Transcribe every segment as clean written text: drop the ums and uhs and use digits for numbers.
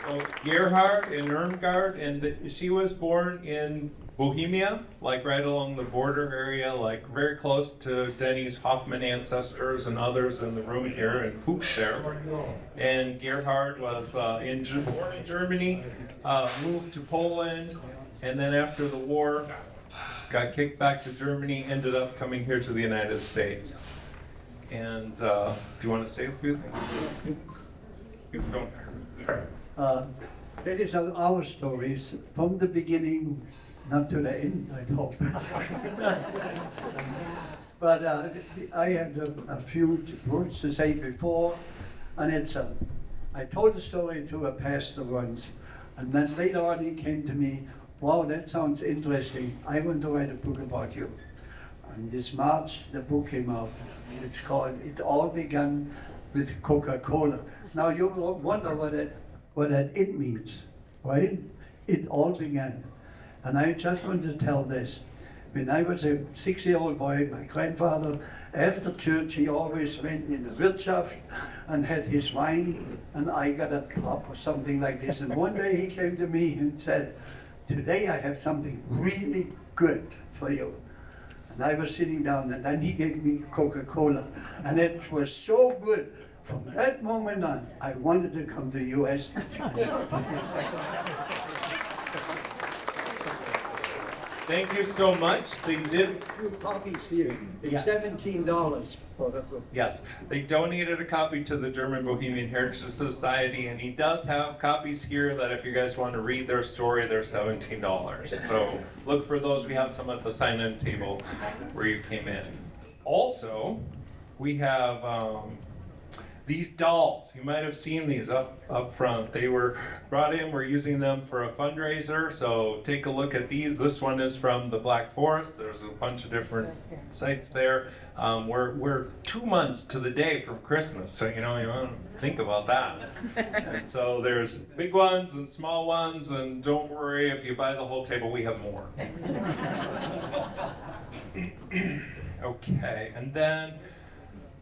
So Gerhard and Irmgard, and she was born in Bohemia, like right along the border area, like very close to Denny's Hoffman ancestors and others in the room here and Fuchs there. And Gerhard was born in Germany, moved to Poland, and then after the war, got kicked back to Germany, ended up coming here to the United States. And do you want to say a few things? You don't. That is our stories from the beginning, not to the end, I hope. But I had a few words to say before, and it's I told the story to a pastor once, and then later on he came to me, wow, that sounds interesting. I want to write a book about you. And this March, the book came out. It's called It All Began with Coca-Cola. Now you wonder what that it means, right? It all began. And I just want to tell this. When I was a 6-year-old boy, my grandfather, after church, he always went in the Wirtschaft and had his wine, and I got a cup or something like this. And one day he came to me and said, today I have something really good for you. And I was sitting down, and then he gave me Coca-Cola. And it was so good. From that moment on, I wanted to come to the U.S. Thank you so much. They did. Two copies here. It's Yeah. $17 for the book. Yes, they donated a copy to the German-Bohemian Heritage Society, and he does have copies here that if you guys want to read their story, they're $17. So look for those. We have some at the sign-in table where you came in. Also, we have these dolls. You might have seen these up front. They were brought in. We're using them for a fundraiser. So take a look at these. This one is from the Black Forest. There's a bunch of different sites there. We're 2 months to the day from Christmas, so you want to think about that. And so there's big ones and small ones, and don't worry if you buy the whole table. We have more. Okay, and then.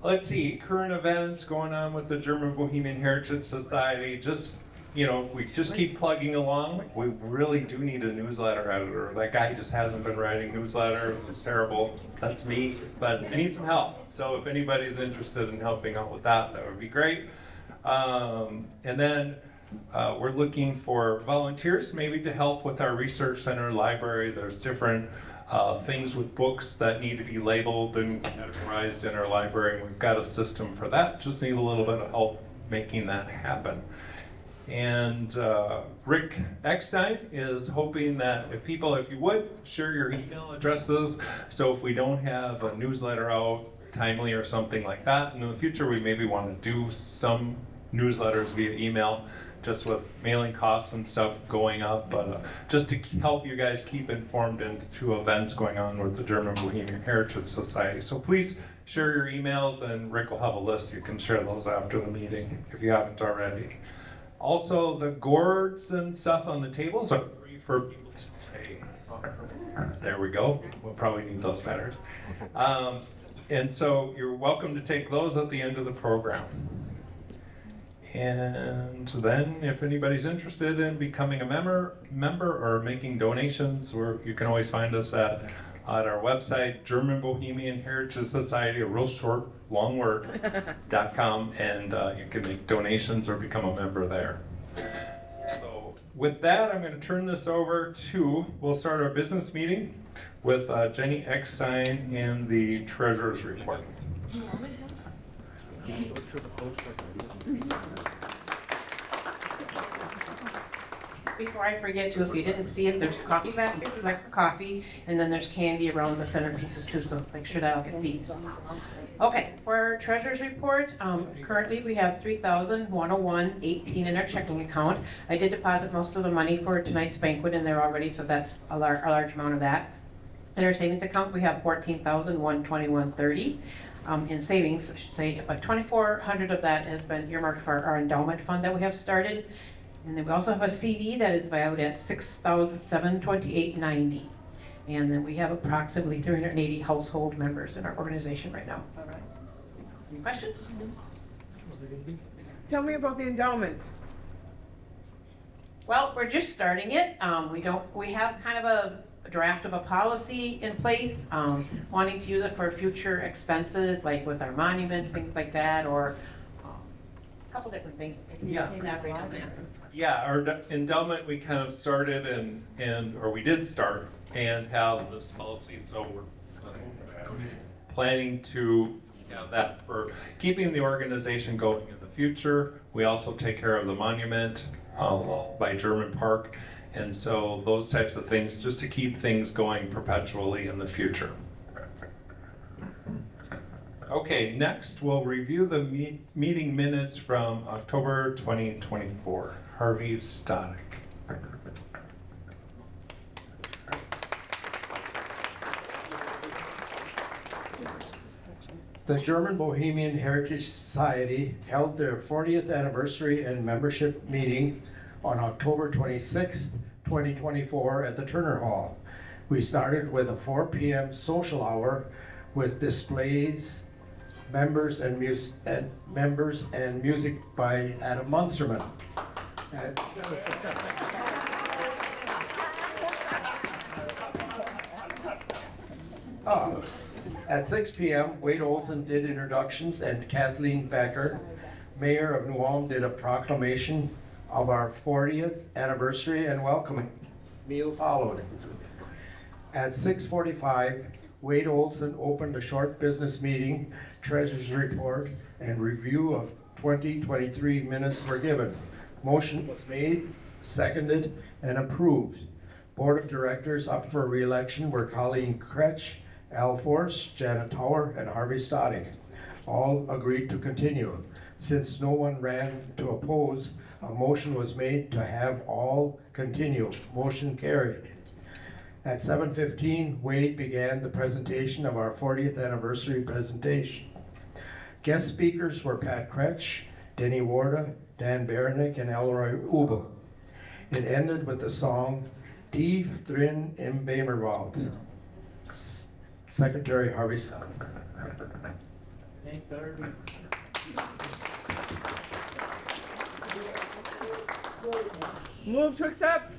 Let's see, current events going on with the German-Bohemian Heritage Society. Just, if we just keep plugging along, we really do need a newsletter editor. That guy just hasn't been writing newsletter. It's terrible. That's me, but I need some help. So if anybody's interested in helping out with that, that would be great. And then we're looking for volunteers maybe to help with our research center library. There's different things with books that need to be labeled and categorized in our library. We've got a system for that. Just need a little bit of help making that happen. And Rick Eckstein is hoping that if you would, share your email addresses. So if we don't have a newsletter out timely or something like that, in the future we maybe want to do some newsletters via email, just with mailing costs and stuff going up, but just to help you guys keep informed into events going on with the German-Bohemian Heritage Society. So please share your emails, and Rick will have a list. You can share those after the meeting if you haven't already. Also, the gourds and stuff on the tables are free for people to take. There we go. We'll probably need those batteries. And so you're welcome to take those at the end of the program. And then if anybody's interested in becoming a member or making donations, you can always find us at our website, German-Bohemian Heritage Society, a real short, long word, .com, and you can make donations or become a member there. So with that, I'm going to turn this over we'll start our business meeting with Jenny Eckstein in the Treasurer's Report. Before I forget to, if you didn't see it, there's coffee back here, like coffee, and then there's candy around the centerpieces too, so make sure that'll get these. Okay, for our treasurer's report, currently we have $3,101.18 in our checking account. I did deposit most of the money for tonight's banquet in there already, so that's a large amount of that. In our savings account, we have $14,121.30. In savings, I should say, about $2,400 of that has been earmarked for our endowment fund that we have started. And then we also have a CD that is valued at $6,728.90. And then we have approximately 380 household members in our organization right now. All right. Any questions? Tell me about the endowment. Well, we're just starting it. We have kind of a draft of a policy in place, wanting to use it for future expenses, like with our monuments, things like that, or a couple different things. Yeah. Say that right on there. Yeah, our endowment, we kind of started or we did start and have this policy, so we're planning to have that for keeping the organization going in the future. We also take care of the monument by German Park, and so those types of things, just to keep things going perpetually in the future. Okay, next we'll review the meeting minutes from October 2024. Harvey Stonick. The German-Bohemian Heritage Society held their 40th anniversary and membership meeting on October 26, 2024 at the Turner Hall. We started with a 4 p.m. social hour with displays, members and music by Adam Munsterman. At 6 p.m., Wade Olson did introductions and Kathleen Becker, Mayor of New Ulm, did a proclamation of our 40th anniversary and welcoming meal followed. At 6:45, Wade Olson opened a short business meeting, treasurer's report, and review of 2023 minutes were given. Motion was made, seconded, and approved. Board of Directors up for re-election were Colleen Kretsch, Al Force, Janet Tower, and Harvey Stodick. All agreed to continue. Since no one ran to oppose, a motion was made to have all continue. Motion carried. At 7:15, Wade began the presentation of our 40th anniversary presentation. Guest speakers were Pat Kretsch, Denny Warda, Dan Baranek, and Elroy Ubel. It ended with the song Tief drin im Bemerwald. Secretary Harvey Stodick. Move to accept.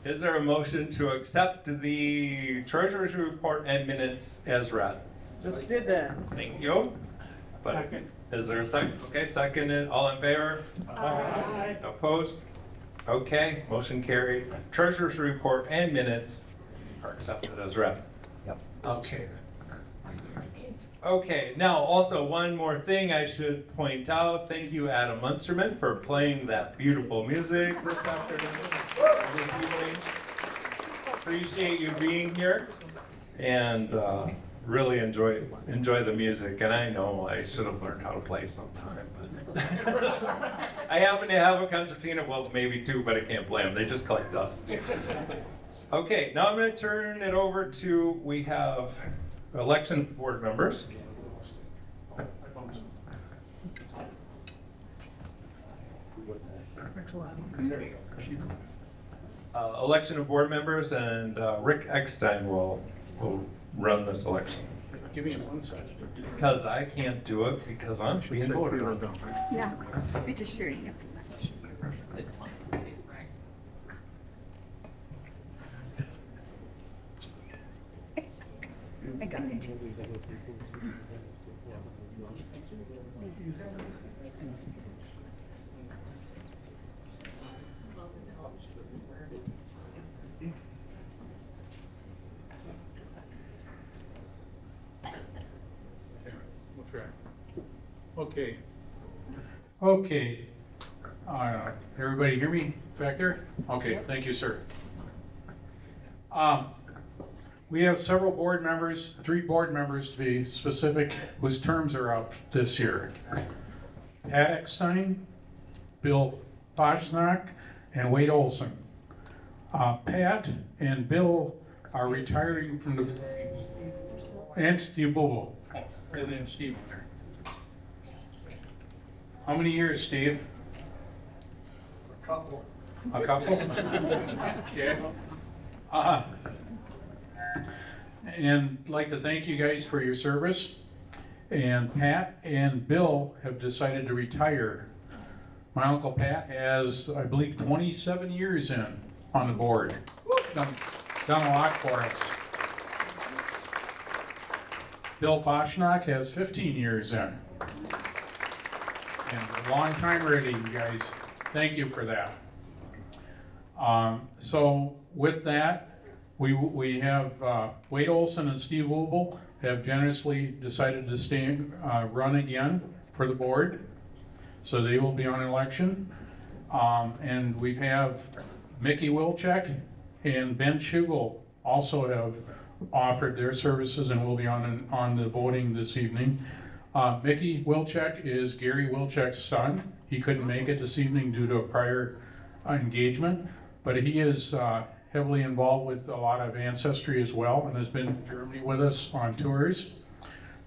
Is there a motion to accept the treasurer's report and minutes as read? Just did that. Thank you. But Second. is there a second? Okay, seconded. All in favor? Aye. Opposed? Okay, motion carried. Treasurer's report and minutes are accepted as read. Okay. Okay, now also one more thing I should point out. Thank you, Adam Munsterman, for playing that beautiful music this afternoon, this evening. Appreciate you being here and really enjoy the music. And I know I should have learned how to play sometime, but I happen to have a concertina, well, maybe two, but I can't play them. They just collect dust. Okay, now I'm going to turn it over to, we have election board members. Election of board members, and Rick Eckstein will run this election. Give me 1 second. Because I can't do it because I'm being voted on. Ja, bitteschön. I got it. Okay. Okay. Everybody hear me back there? Okay, thank you, sir. We have several board members, 3 board members to be specific, whose terms are up this year. Pat Eckstein, Bill Boschnack, and Wade Olson. Pat and Bill are retiring from the, and Steve Bobo. And then Steve on there. How many years, Steve? A couple. A couple? Okay. And I'd like to thank you guys for your service. And Pat and Bill have decided to retire My Uncle Pat has, I believe, 27 years in on the board. Done a lot for us. Bill Boschnock has 15 years in. And a long time already, you guys. Thank you for that. So with that, we have Wade Olson and Steve Wubel have generously decided to run again for the board. So they will be on election. And we have Mickey Wilczek and Ben Schugel also have offered their services and will be on the voting this evening. Mickey Wilczek is Gary Wilczek's son. He couldn't make it this evening due to a prior engagement, but he is heavily involved with a lot of ancestry as well and has been in Germany with us on tours.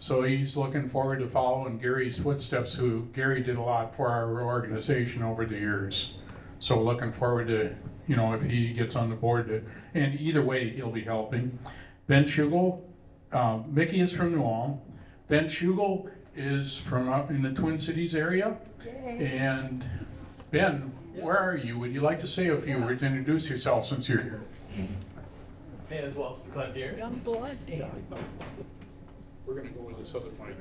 So he's looking forward to following Gary's footsteps, who Gary did a lot for our organization over the years. So looking forward to, if he gets on the board, and either way, he'll be helping. Ben Schugel, Mickey is from New Ulm. Ben Schugel is from up in the Twin Cities area. Yay. And Ben, where are you? Would you like to say a few words, introduce yourself since you're here? May as well since I'm here. Young blood. We're going to go with this other mic.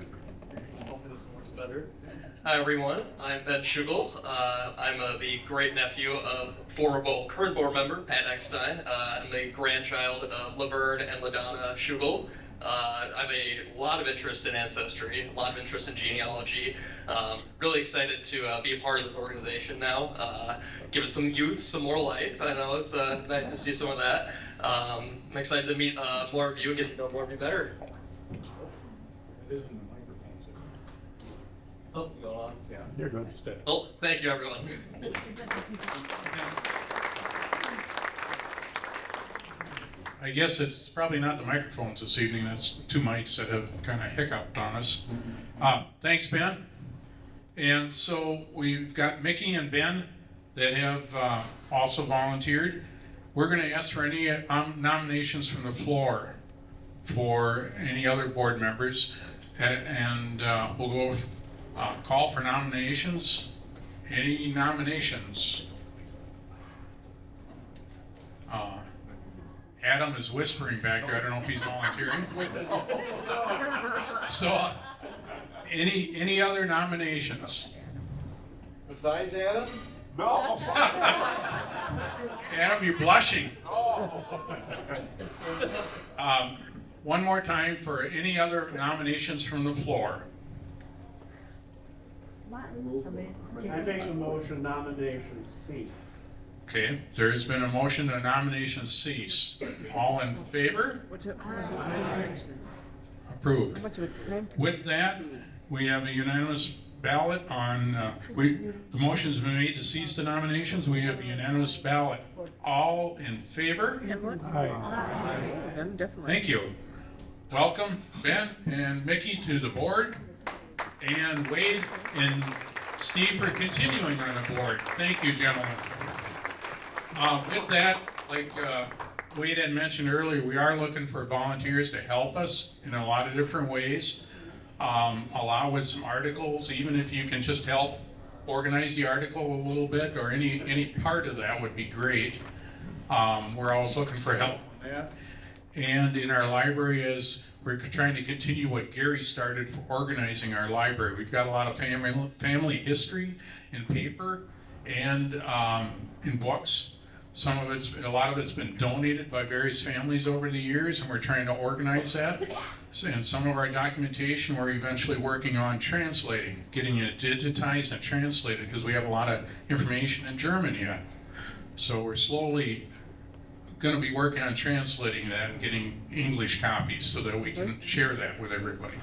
Hopefully this works better. Hi everyone, I'm Ben Schugel. I'm the great nephew of current board member Pat Eckstein. I'm the grandchild of Laverne and LaDonna Schugel. I have a lot of interest in ancestry, a lot of interest in genealogy. Really excited to be a part of this organization now. Give some youth some more life. I know it's nice to see some of that. I'm excited to meet more of you and get to know more of you better. It isn't the microphone. Something going on. Yeah, you're good. Stay. Well, thank you everyone. I guess it's probably not the microphones this evening. That's two mics that have kind of hiccuped on us. Thanks, Ben. And so we've got Mickey and Ben that have also volunteered. We're going to ask for any nominations from the floor for any other board members. And we'll go call for nominations. Any nominations? Adam is whispering back there. I don't know if he's volunteering. So, any other nominations? Besides Adam? No. Adam, you're blushing. One more time for any other nominations from the floor. I make a motion nomination C. Okay, there has been a motion that nominations cease. All in favor? Approved. With that, we have a unanimous ballot on, the motion's been made to cease the nominations. We have a unanimous ballot. All in favor? Thank you. Welcome, Ben and Mickey, to the board, and Wade and Steve for continuing on the board. Thank you, gentlemen. With that, like Wade had mentioned earlier, we are looking for volunteers to help us in a lot of different ways. Allow with some articles, even if you can just help organize the article a little bit, or any part of that would be great. We're always looking for help on that. And in our library, as we're trying to continue what Gary started for organizing our library. We've got a lot of family history in paper and in books. A lot of it's been donated by various families over the years, and we're trying to organize that. And some of our documentation we're eventually working on translating, getting it digitized and translated, because we have a lot of information in German yet. So we're slowly going to be working on translating that and getting English copies so that we can share that with everybody.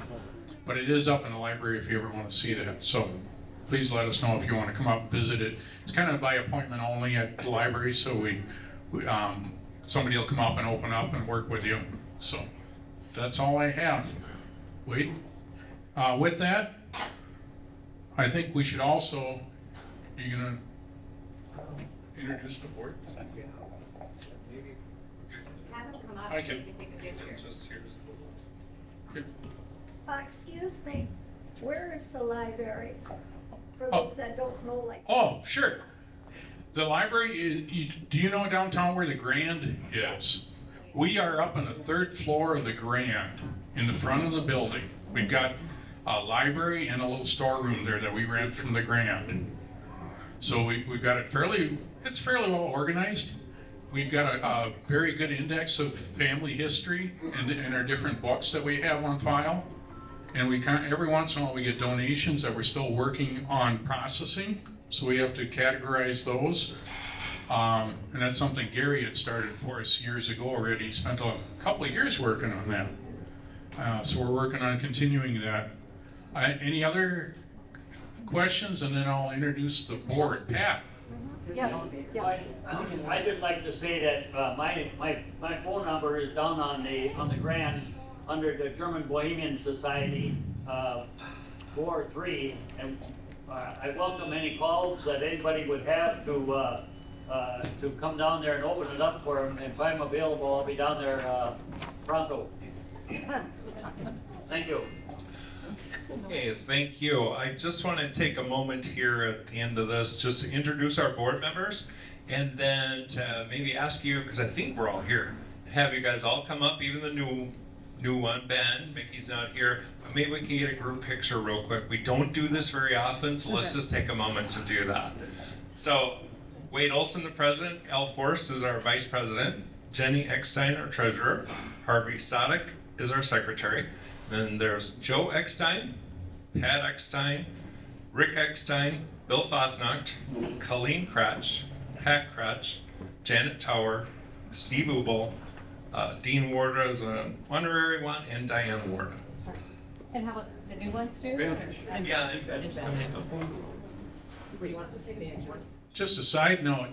But it is up in the library if you ever want to see that. So please let us know if you want to come up and visit it. It's kind of by appointment only at the library, so somebody will come up and open up and work with you. So that's all I have. Wade? With that, I think we should also, you're going to introduce the board? I can. Just here's the list. Excuse me, where is the library? for those that don't know, like. Oh, sure. The library, do you know downtown where the Grand is? We are up on the 3rd floor of the Grand, in the front of the building. We've got a library and a little storeroom there that we rent from the Grand. So we've got it's fairly well organized. We've got a very good index of family history in our different books that we have on file. And every once in a while we get donations that we're still working on processing. So we have to categorize those. And that's something Gary had started for us years ago already. He spent a couple of years working on that. So we're working on continuing that. Any other questions? And then I'll introduce the board. Pat? Yes, yes. I'd just like to say that my phone number is down on the Grand under the German-Bohemian Society 43, and I welcome any calls that anybody would have to come down there and open it up for them. If I'm available, I'll be down there pronto. Thank you. Okay, thank you. I just want to take a moment here at the end of this just to introduce our board members and then to maybe ask you, because I think we're all here, have you guys all come up, even the new one, Ben. Mickey's not here, but maybe we can get a group picture real quick. We don't do this very often, so let's just take a moment to do that. So, Wade Olson, the president, Al Forst is our vice president, Jenny Eckstein, our treasurer, Harvey Sadek is our secretary. Then there's Joe Eckstein, Pat Eckstein, Rick Eckstein, Bill Fosnacht, Colleen Kratch, Pat Kratch, Janet Tower, Steve Ubel, Dean Ward is an honorary one, and Diane Ward. And how about the new ones too? Yeah, it's Just a side note,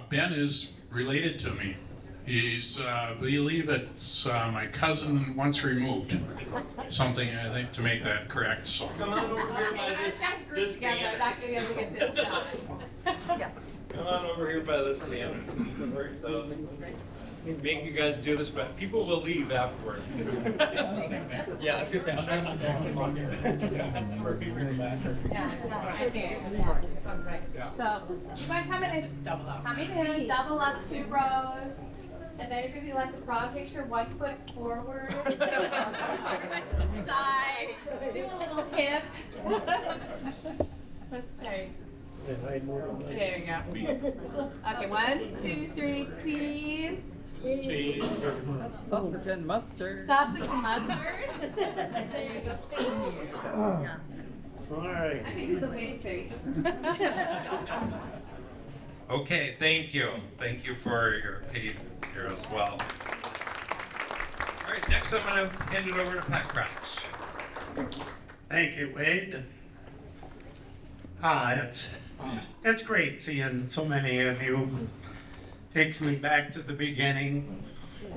Ben is related to me. He's, I believe it's my cousin once removed. Something, I think, to make that correct, so. Come on over here by this together, not gonna be able to get this shot. Come on over here by this stand. So, make you guys do this, but people will leave afterward. Yeah, I was gonna say, I'm not Yeah, I think. So, you might come in and double up 2 rows. And then you're gonna do like the frog picture, 1 foot forward. Side. Do a little hip. Let's see. There you go. Okay, 1, 2, 3, cheese. Cheese. Sausage and mustard. Sausage and mustard. There you go. Thank you. All right. I can do the face face. Okay, thank you. Thank you for your patience here as well. All right, next I'm going to hand it over to Pat Crouch. Thank you, Wade. It's great seeing so many of you. Takes me back to the beginning,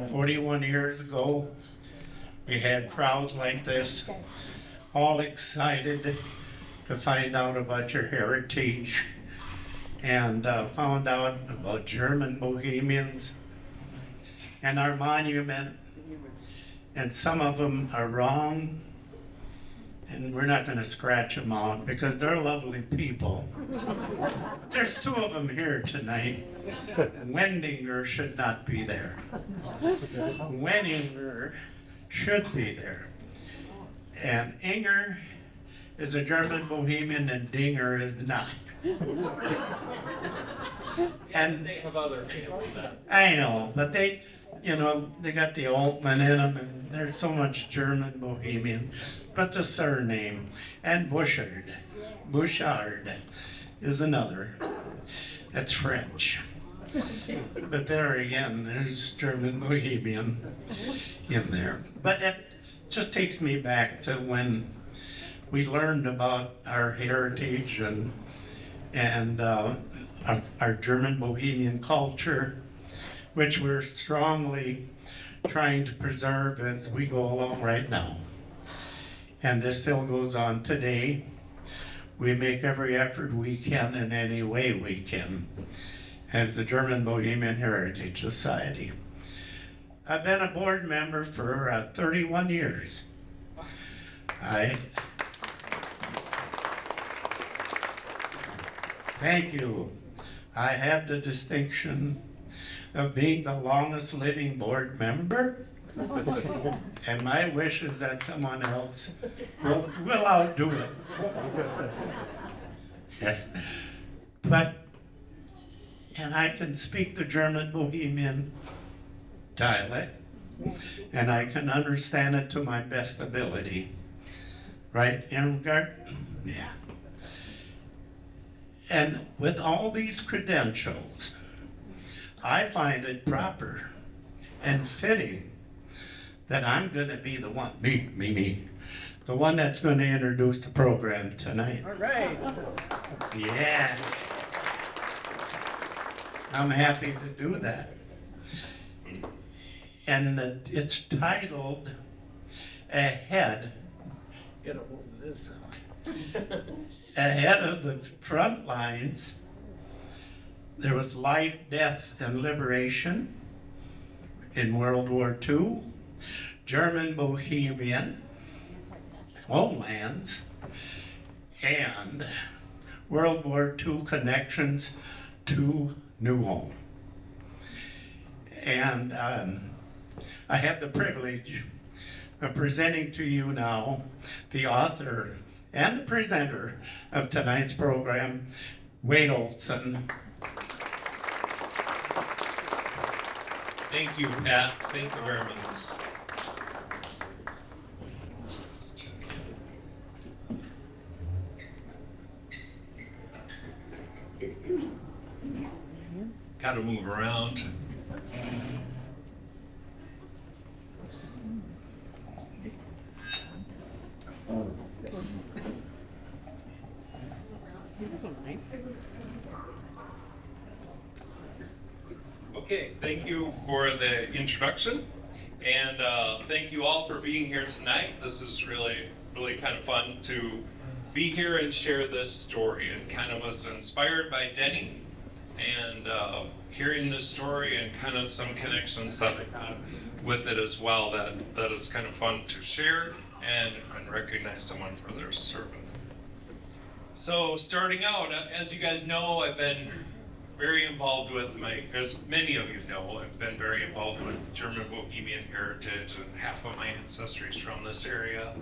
41 years ago. We had crowds like this, all excited to find out about your heritage, and found out about German-Bohemians and our monument, and some of them are wrong, and we're not going to scratch them out because they're lovely people. But there's 2 of them here tonight. Wendinger should not be there. Wenninger should be there. And Inger is a German-Bohemian and Dinger is not. And They have other families that. I know, but they got the Altman in them, and there's so much German-Bohemian. But the surname, and Bouchard is another. That's French. But there again, there's German-Bohemian in there. But it just takes me back to when we learned about our heritage and our German-Bohemian culture, which we're strongly trying to preserve as we go along right now. And this still goes on today. We make every effort we can in any way we can as the German-Bohemian Heritage Society. I've been a board member for 31 years. Thank you. I have the distinction of being the longest living board member. And my wish is that someone else will outdo it. But, and I can speak the German-Bohemian dialect, and I can understand it to my best ability. Right, Irmgard? Yeah. And with all these credentials, I find it proper and fitting that I'm going to be the one, me, the one that's going to introduce the program tonight. All right. Yeah. I'm happy to do that. And it's titled Ahead. Get a hold of this. Ahead of the front lines, there was life, death, and liberation in World War II, German-Bohemian, homelands, and World War II connections to New Home. And I have the privilege of presenting to you now the author and the presenter of tonight's program, Wade Olson. Thank you, Pat. Thank you very much. Got to move around. Okay, thank you for the introduction, and thank you all for being here tonight. This is really kind of fun to be here and share this story. It kind of was inspired by Denny, and hearing this story and kind of some connections that I had with it as well, that is kind of fun to share and recognize someone for their service. So starting out, as you guys know, I've been very involved with as many of you know, I've been very involved with German-Bohemian heritage, and half of my ancestry is from this area,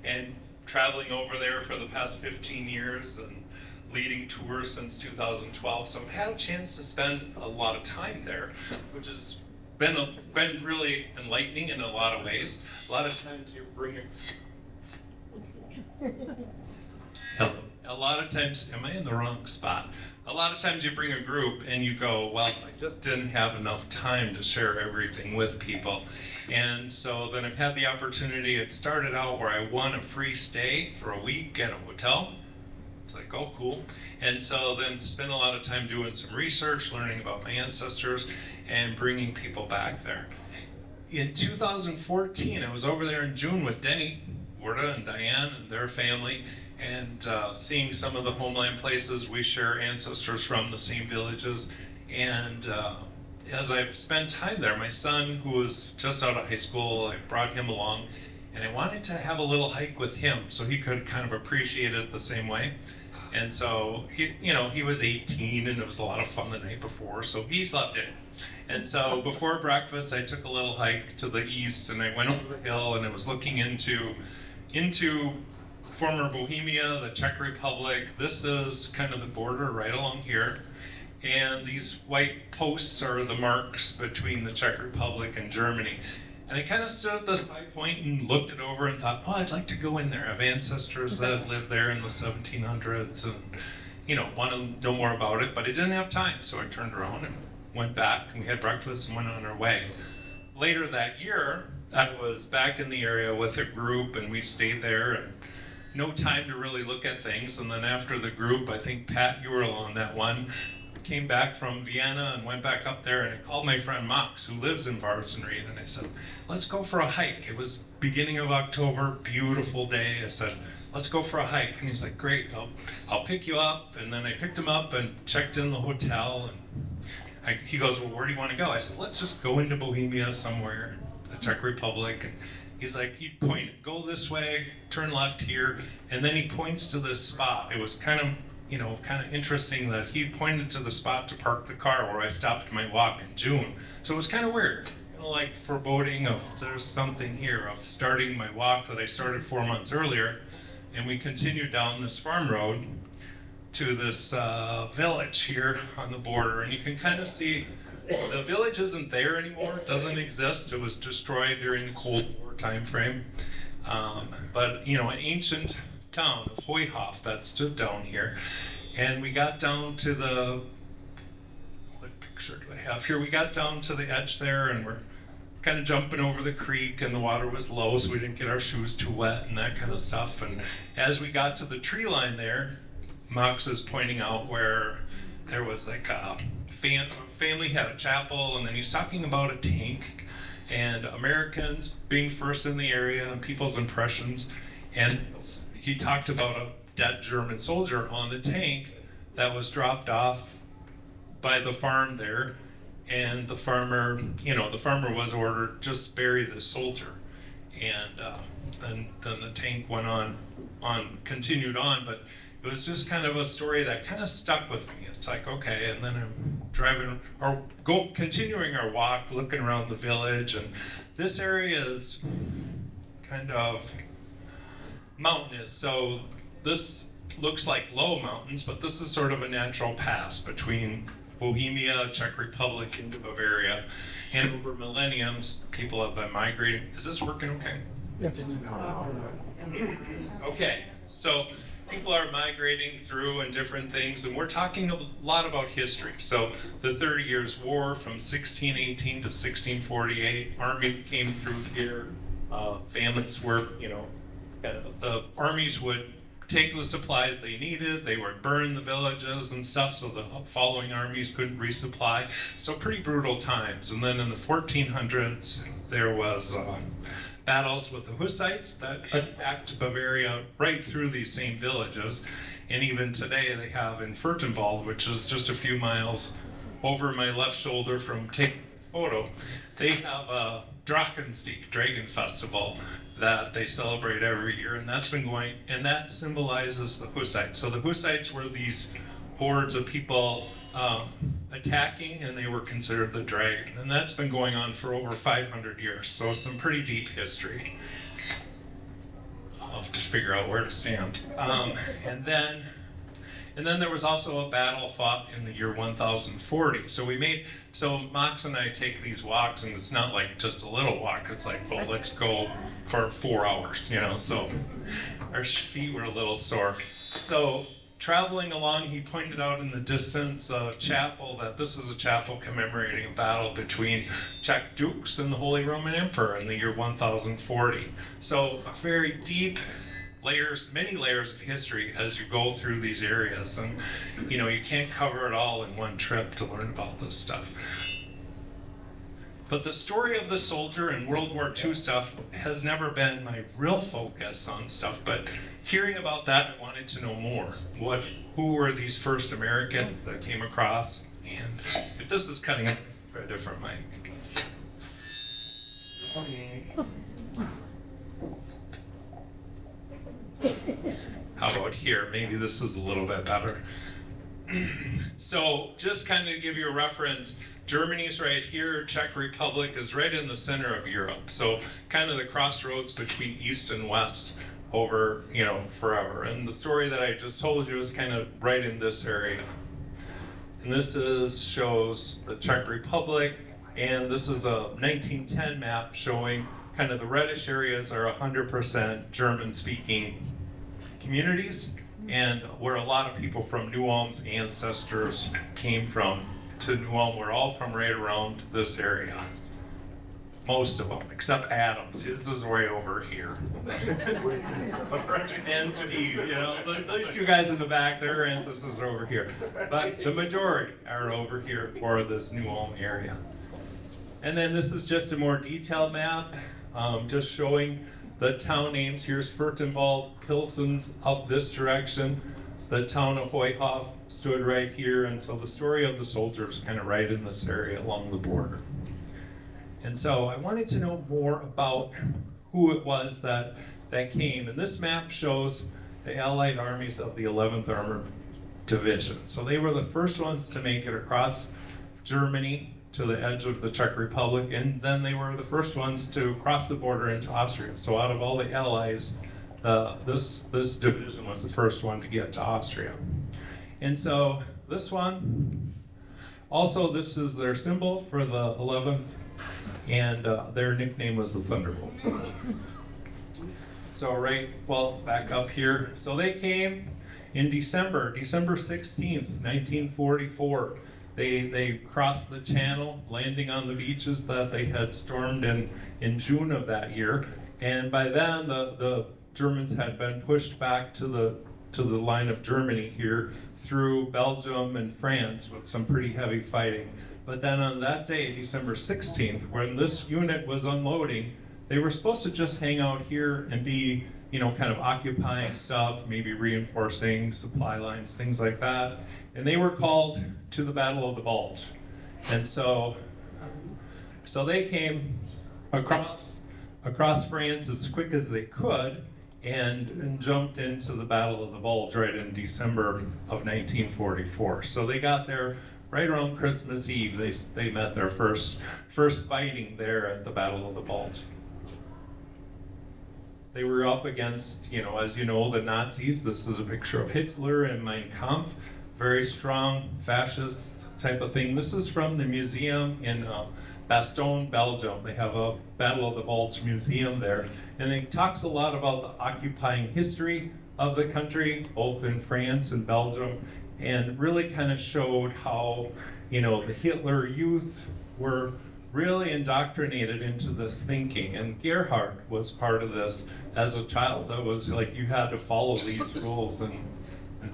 and traveling over there for the past 15 years and leading tours since 2012. So I've had a chance to spend a lot of time there, which has been really enlightening in a lot of ways. A lot of times you bring a lot of times, am I in the wrong spot? A lot of times you bring a group and you go, well, I just didn't have enough time to share everything with people. And so then I've had the opportunity, it started out where I won a free stay for a week at a hotel. It's like, oh, cool. And so then spent a lot of time doing some research, learning about my ancestors, and bringing people back there. In 2014, I was over there in June with Denny, Warda, and Diane, and their family, and seeing some of the homeland places. We share ancestors from the same villages. And as I've spent time there, my son, who was just out of high school, I brought him along, and I wanted to have a little hike with him so he could kind of appreciate it the same way. And so he was 18, and it was a lot of fun the night before, so he slept in. And so before breakfast, I took a little hike to the east, and I went over the hill, and I was looking into former Bohemia, the Czech Republic. This is kind of the border right along here. And these white posts are the marks between the Czech Republic and Germany. And I kind of stood at this high point and looked it over and thought, well, I'd like to go in there. I have ancestors that lived there in the 1700s and, want to know more about it, but I didn't have time. So I turned around and went back, and we had breakfast and went on our way. Later that year, I was back in the area with a group, and we stayed there, and no time to really look at things. And then after the group, I think Pat, you were on that one, came back from Vienna and went back up there, and I called my friend Max, who lives in Varsenried, and I said, let's go for a hike. It was beginning of October, beautiful day. I said, let's go for a hike. And he's like, great, I'll pick you up. And then I picked him up and checked in the hotel, and he goes, well, where do you want to go? I said, let's just go into Bohemia somewhere, the Czech Republic. And he's like, he pointed, go this way, turn left here. And then he points to this spot. It was kind of kind of interesting that he pointed to the spot to park the car where I stopped my walk in June. So it was kind of weird, like foreboding of there's something here of starting my walk that I started 4 months earlier. And we continued down this farm road to this village here on the border. And you can kind of see the village isn't there anymore, it doesn't exist. It was destroyed during the Cold War time frame. But an ancient town of Heuhoff that stood down here. And we got down to what picture do I have here? We got down to the edge there, and we're kind of jumping over the creek, and the water was low, so we didn't get our shoes too wet and that kind of stuff. And as we got to the tree line there, Max is pointing out where there was like a family had a chapel, and then he's talking about a tank and Americans being first in the area and people's impressions. And he talked about a dead German soldier on the tank that was dropped off by the farm there. And the farmer was ordered, just bury the soldier. And then the tank went continued on, but it was just kind of a story that kind of stuck with me. It's like, okay, and then I'm continuing our walk, looking around the village, and this area is kind of mountainous. So this looks like low mountains, but this is sort of a natural pass between Bohemia, Czech Republic, into Bavaria, and over millenniums, people have been migrating. Is this working okay? Okay, so people are migrating through and different things, and we're talking a lot about history. So the 30 Years' War from 1618 to 1648, army came through here. Families were, the armies would take the supplies they needed, they would burn the villages and stuff so the following armies couldn't resupply. So pretty brutal times. And then in the 1400s, there was battles with the Hussites that attacked Bavaria right through these same villages. And even today they have in Fürstenwald, which is just a few miles over my left shoulder from taking this photo, they have a Drachenstieg, Dragon Festival, that they celebrate every year, and that's been going, and that symbolizes the Hussites. So the Hussites were these hordes of people attacking, and they were considered the dragon, and that's been going on for over 500 years. So some pretty deep history. I'll have to figure out where to stand. And then there was also a battle fought in the year 1040. So Max and I take these walks, and it's not like just a little walk. It's like, well, let's go for 4 hours, so our feet were a little sore. So traveling along, he pointed out in the distance a chapel, that this is a chapel commemorating a battle between Czech dukes and the Holy Roman Emperor in the year 1040. So a very deep many layers of history as you go through these areas, and you can't cover it all in one trip to learn about this stuff. But the story of the soldier and World War II stuff has never been my real focus on stuff, but hearing about that, I wanted to know more. Who were these first Americans that came across? And if this is cutting up for a different mic. How about here? Maybe this is a little bit better. So just kind of give you a reference, Germany's right here, Czech Republic is right in the center of Europe. So kind of the crossroads between East and West over, forever. And the story that I just told you is kind of right in this area. And this shows the Czech Republic, and this is a 1910 map showing kind of the reddish areas are 100% German-speaking communities, and where a lot of people from New Ulm's ancestors came from to New Ulm were all from right around this area. Most of them, except Adams. His is way over here. And Steve, those two guys in the back, their ancestors are over here. But the majority are over here for this New Ulm area. And then this is just a more detailed map, just showing the town names. Here's Fürstenwald, Pilsen's up this direction. The town of Heuhoff stood right here, and so the story of the soldiers kind of right in this area along the border. And so I wanted to know more about who it was that came. And this map shows the Allied armies of the 11th Armored Division. So they were the first ones to make it across Germany to the edge of the Czech Republic, and then they were the first ones to cross the border into Austria. So out of all the allies, this division was the first one to get to Austria. And so this one, also this is their symbol for the 11th, and their nickname was the Thunderbolts. So back up here. So they came in December 16th, 1944. They crossed the channel, landing on the beaches that they had stormed in June of that year. And by then, the Germans had been pushed back to the line of Germany here through Belgium and France with some pretty heavy fighting. But then on that day, December 16th, when this unit was unloading, they were supposed to just hang out here and be, kind of occupying stuff, maybe reinforcing supply lines, things like that. And they were called to the Battle of the Bulge. And so they came across France as quick as they could and jumped into the Battle of the Bulge right in December of 1944. So they got there right around Christmas Eve. They met their first fighting there at the Battle of the Bulge. They were up against, as you know, the Nazis. This is a picture of Hitler and Mein Kampf, very strong fascist type of thing. This is from the museum in Bastogne, Belgium. They have a Battle of the Bulge museum there, and it talks a lot about the occupying history of the country, both in France and Belgium, and really kind of showed how, the Hitler youth were really indoctrinated into this thinking. And Gerhard was part of this as a child. That was like, you had to follow these rules and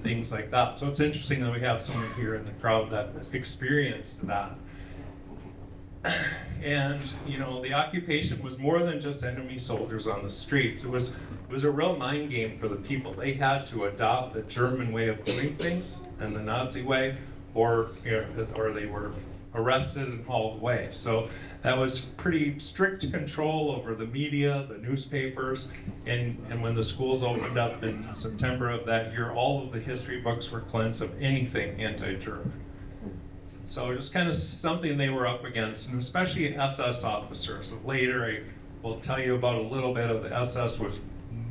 things like that. So it's interesting that we have someone here in the crowd that experienced that. And the occupation was more than just enemy soldiers on the streets. It was a real mind game for the people. They had to adopt the German way of doing things and the Nazi way, or they were arrested and hauled away. So that was pretty strict control over the media, the newspapers, and when the schools opened up in September of that year, all of the history books were cleansed of anything anti-German. So just kind of something they were up against, and especially SS officers. Later, I will tell you about a little bit of the SS was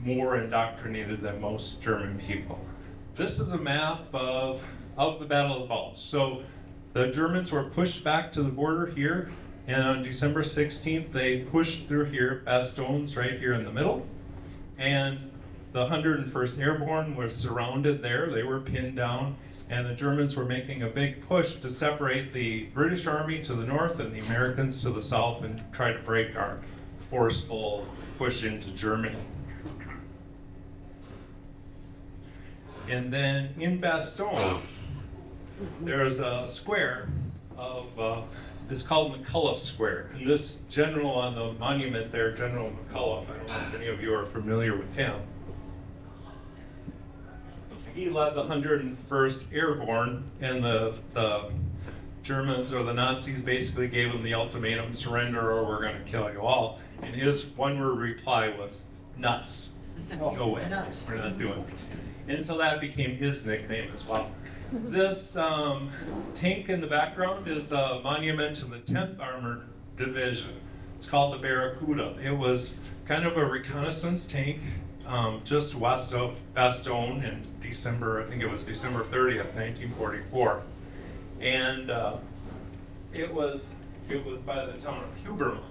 more indoctrinated than most German people. This is a map of the Battle of the Bulge. So the Germans were pushed back to the border here, and on December 16th, they pushed through here. Bastogne's right here in the middle, and the 101st Airborne was surrounded there. They were pinned down, and the Germans were making a big push to separate the British Army to the north and the Americans to the south and try to break our forceful push into Germany. And then in Bastogne, there's a square of, it's called McCullough Square. And this general on the monument there, General McCullough, I don't know if any of you are familiar with him. He led the 101st Airborne, and the Germans or the Nazis basically gave him the ultimatum, surrender or we're going to kill you all. And his one-word reply was, nuts. Go away, we're not doing this. And so that became his nickname as well. This tank in the background is a monument to the 10th Armored Division. It's called the Barracuda. It was kind of a reconnaissance tank just west of Bastogne in December, I think it was December 30th, 1944. And it was by the town of Huberman.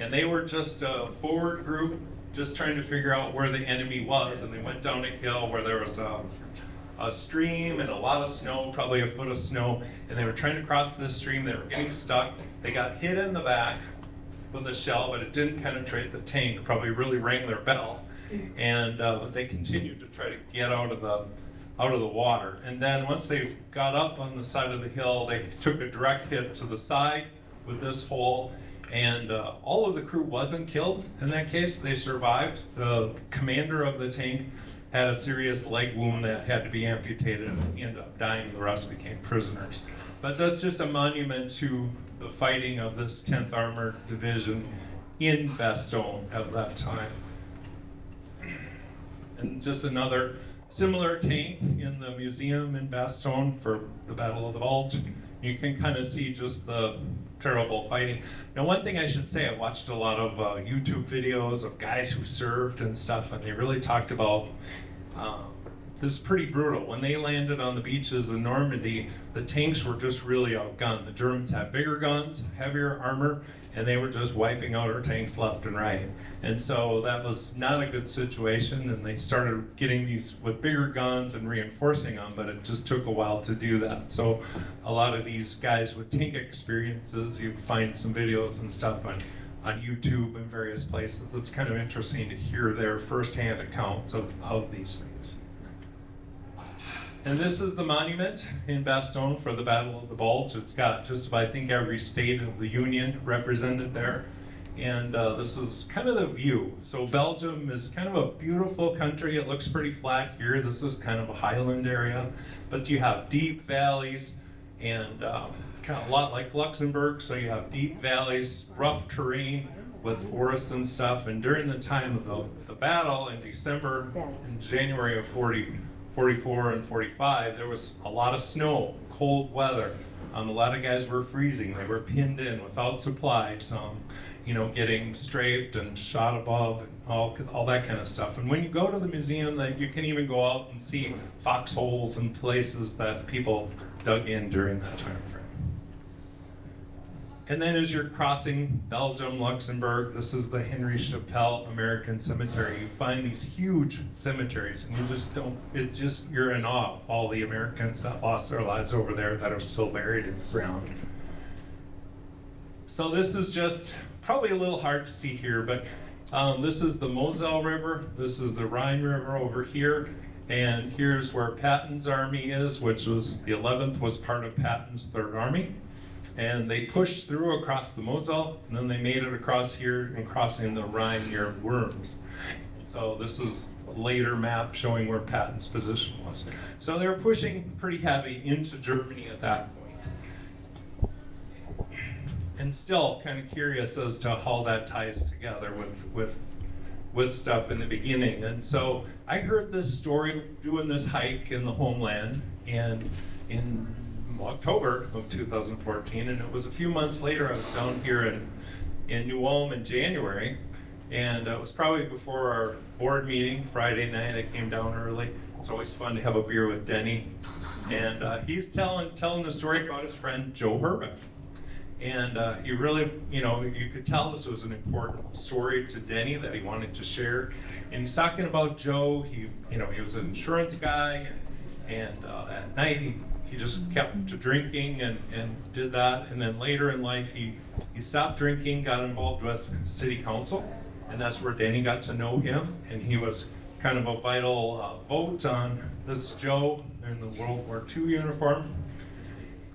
And they were just a forward group just trying to figure out where the enemy was. And they went down a hill where there was a stream and a lot of snow, probably a foot of snow, and they were trying to cross this stream. They were getting stuck. They got hit in the back with a shell, but it didn't penetrate the tank, probably really rang their bell. And but they continued to try to get out of the water. And then once they got up on the side of the hill, they took a direct hit to the side with this hole. And all of the crew wasn't killed in that case. They survived. The commander of the tank had a serious leg wound that had to be amputated, and he ended up dying. The rest became prisoners. But that's just a monument to the fighting of this 10th Armored Division in Bastogne at that time. And just another similar tank in the museum in Bastogne for the Battle of the Bulge. You can kind of see just the terrible fighting. Now, one thing I should say, I watched a lot of YouTube videos of guys who served and stuff, and they really talked about this is pretty brutal. When they landed on the beaches in Normandy, the tanks were just really outgunned. The Germans had bigger guns, heavier armor, and they were just wiping out our tanks left and right. And so that was not a good situation, and they started getting these with bigger guns and reinforcing them, but it just took a while to do that. So a lot of these guys with tank experiences, you find some videos and stuff on YouTube and various places. It's kind of interesting to hear their firsthand accounts of these things. And this is the monument in Bastogne for the Battle of the Bulge. It's got just about, I think, every state of the Union represented there. And this is kind of the view. So Belgium is kind of a beautiful country. It looks pretty flat here. This is kind of a highland area. But you have deep valleys and kind of a lot like Luxembourg. So you have deep valleys, rough terrain with forests and stuff. And during the time of the battle in December and January of 44 and 45, there was a lot of snow, cold weather. A lot of guys were freezing. They were pinned in without supplies, getting strafed and shot above, and all that kind of stuff. And when you go to the museum, you can even go out and see foxholes and places that people dug in during that time frame. And then as you're crossing Belgium, Luxembourg, this is the Henry Chappelle American Cemetery. You find these huge cemeteries, and you're in awe of all the Americans that lost their lives over there that are still buried in the ground. So this is just probably a little hard to see here, but this is the Moselle River, this is the Rhine River over here, and here's where Patton's army is, which was the 11th was part of Patton's Third Army. And they pushed through across the Moselle, and then they made it across here and crossing the Rhine near Worms. So this is a later map showing where Patton's position was. So they were pushing pretty heavy into Germany at that point. And still kind of curious as to how that ties together with stuff in the beginning. And so I heard this story doing this hike in the homeland, and in October of 2014, and it was a few months later I was down here in New Ulm in January, and it was probably before our board meeting Friday night. I came down early. It's always fun to have a beer with Denny, and he's telling the story about his friend Joe Herbert. And he really, you could tell this was an important story to Denny that he wanted to share. And he's talking about Joe. He was an insurance guy, and at night he just kept to drinking and did that. And then later in life, he stopped drinking, got involved with city council, and that's where Danny got to know him. And he was kind of a vital vote on this Joe in the World War II uniform.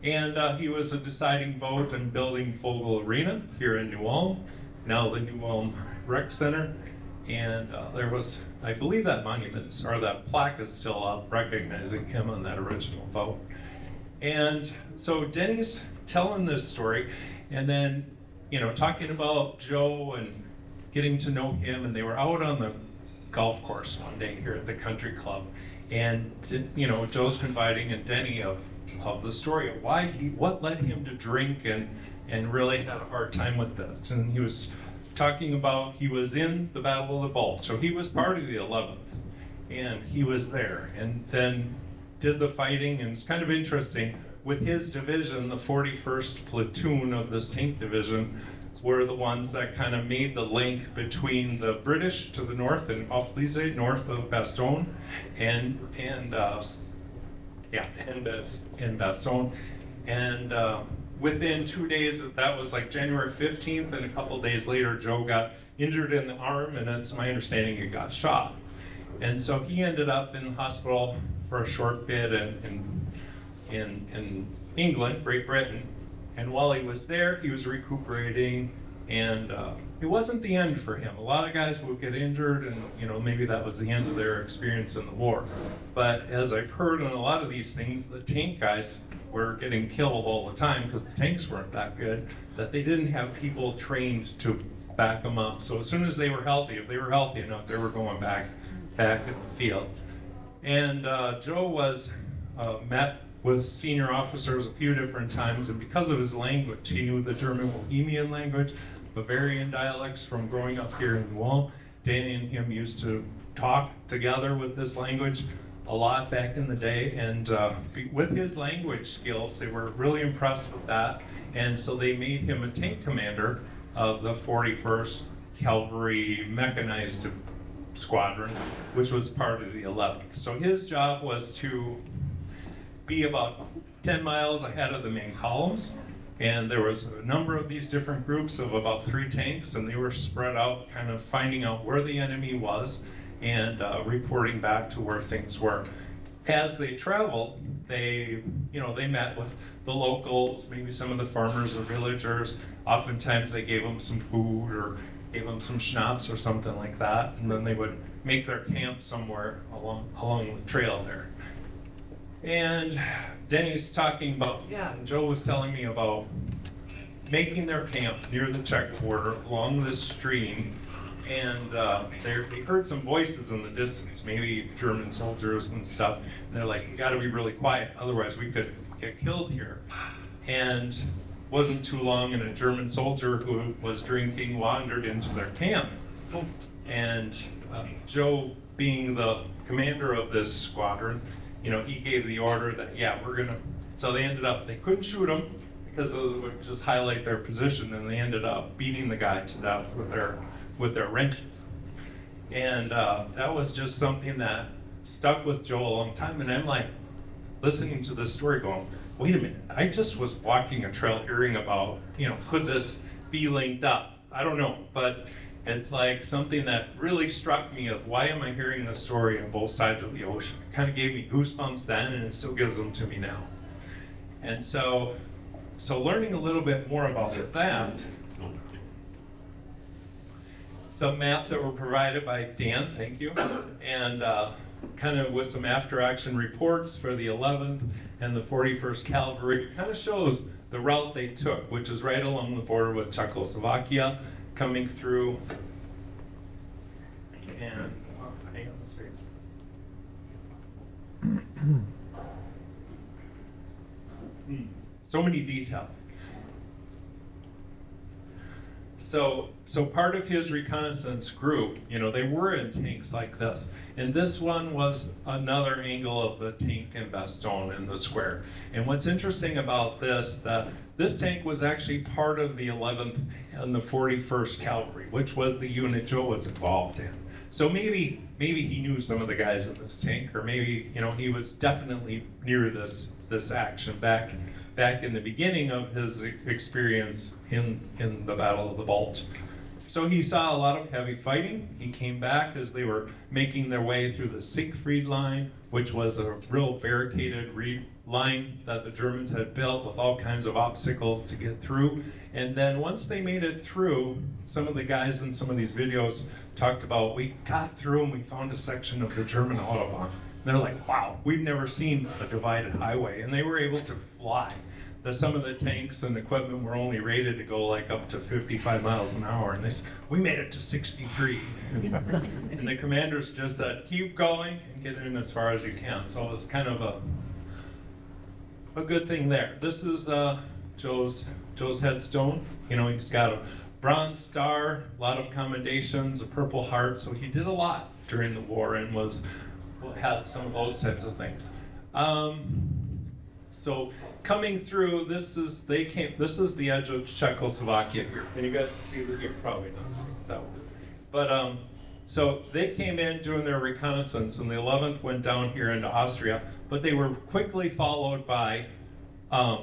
And he was a deciding vote in building Vogel Arena here in New Ulm, now the New Ulm Rec Center. And there was, I believe that monument, or that plaque is still up recognizing him on that original vote. And so Denny's telling this story, and then, talking about Joe and getting to know him, and they were out on the golf course one day here at the country club, and Joe's confiding in Denny of the story of what led him to drink and really had a hard time with this. And he was talking about he was in the Battle of the Bulge, so he was part of the 11th, and he was there, and then did the fighting. And it's kind of interesting, with his division, the 41st platoon of this tank division were the ones that kind of made the link between the British to the north and Auflise, north of Bastogne, and Bastogne. And within 2 days, that was like January 15th, and a couple days later, Joe got injured in the arm, and that's my understanding, he got shot. And so he ended up in the hospital for a short bit in England, Great Britain. And while he was there, he was recuperating, and it wasn't the end for him. A lot of guys would get injured, and maybe that was the end of their experience in the war. But as I've heard in a lot of these things, the tank guys were getting killed all the time because the tanks weren't that good, that they didn't have people trained to back them up. So as soon as they were healthy, if they were healthy enough, they were going back in the field. And Joe was met with senior officers a few different times, and because of his language, he knew the German-Bohemian language, Bavarian dialects from growing up here in Rouen. Danny and him used to talk together with this language a lot back in the day, and with his language skills, they were really impressed with that, and so they made him a tank commander of the 41st Cavalry Mechanized Squadron, which was part of the 11th. So his job was to be about 10 miles ahead of the main columns, and there was a number of these different groups of about 3 tanks, and they were spread out, kind of finding out where the enemy was and reporting back to where things were. As they traveled, they met with the locals, maybe some of the farmers or villagers. Oftentimes they gave them some food or gave them some schnapps or something like that, and then they would make their camp somewhere along the trail there. And Denny's talking about, and Joe was telling me about making their camp near the Czech border along this stream, and they heard some voices in the distance, maybe German soldiers and stuff, and they're like, you gotta be really quiet, otherwise we could get killed here. And wasn't too long, and a German soldier who was drinking wandered into their camp. And Joe, being the commander of this squadron, he gave the order that, so they couldn't shoot him because it would just highlight their position, and they ended up beating the guy to death with their wrenches. And that was just something that stuck with Joe a long time, and I'm like, listening to this story going, wait a minute, I just was walking a trail hearing about, could this be linked up? I don't know, but it's like something that really struck me of why am I hearing this story on both sides of the ocean? It kind of gave me goosebumps then, and it still gives them to me now. And so learning a little bit more about that, some maps that were provided by Dan, thank you, and kind of with some after-action reports for the 11th and the 41st Cavalry, kind of shows the route they took, which is right along the border with Czechoslovakia, coming through, and hang on a second. So many details. So part of his reconnaissance group, they were in tanks like this. And this one was another angle of the tank in Bastogne in the square. And what's interesting about this tank was actually part of the 11th and the 41st Cavalry, which was the unit Joe was involved in. So maybe he knew some of the guys in this tank, or maybe, he was definitely near this action back in the beginning of his experience in the Battle of the Bulge. So he saw a lot of heavy fighting. He came back as they were making their way through the Siegfried line, which was a real barricaded line that the Germans had built with all kinds of obstacles to get through. And then once they made it through, some of the guys in some of these videos talked about, we got through and we found a section of the German Autobahn. They're like, wow, we've never seen a divided highway. And they were able to fly. Some of the tanks and equipment were only rated to go like up to 55 miles an hour. And they said, we made it to 63. And the commanders just said, keep going and get in as far as you can. So it was kind of a good thing there. This is Joe's headstone. He's got a Bronze Star, a lot of commendations, a Purple Heart. So he did a lot during the war and had some of those types of things. So coming through, this is the edge of Czechoslovakia here. Can you guys see that? You're probably not seeing that one. But so they came in doing their reconnaissance, and the 11th went down here into Austria, but they were quickly followed by a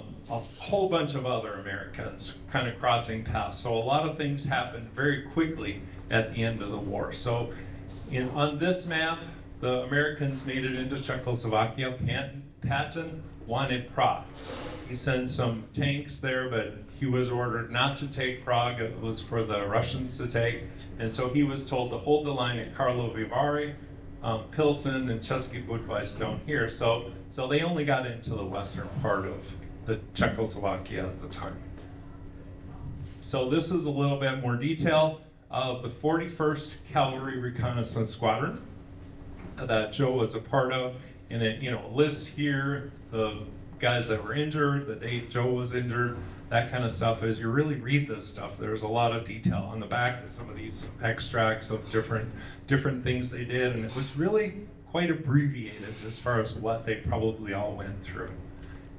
whole bunch of other Americans kind of crossing paths. So a lot of things happened very quickly at the end of the war. So on this map, the Americans made it into Czechoslovakia. Patton wanted Prague. He sent some tanks there, but he was ordered not to take Prague. It was for the Russians to take. And so he was told to hold the line at Karlovy Vary, Pilsen, and Český Budweis down here. So they only got into the western part of the Czechoslovakia at the time. So this is a little bit more detail of the 41st Cavalry Reconnaissance Squadron. that Joe was a part of, and it, lists here the guys that were injured, the date Joe was injured, that kind of stuff. As you really read this stuff, there's a lot of detail on the back of some of these extracts of different things they did, and it was really quite abbreviated as far as what they probably all went through.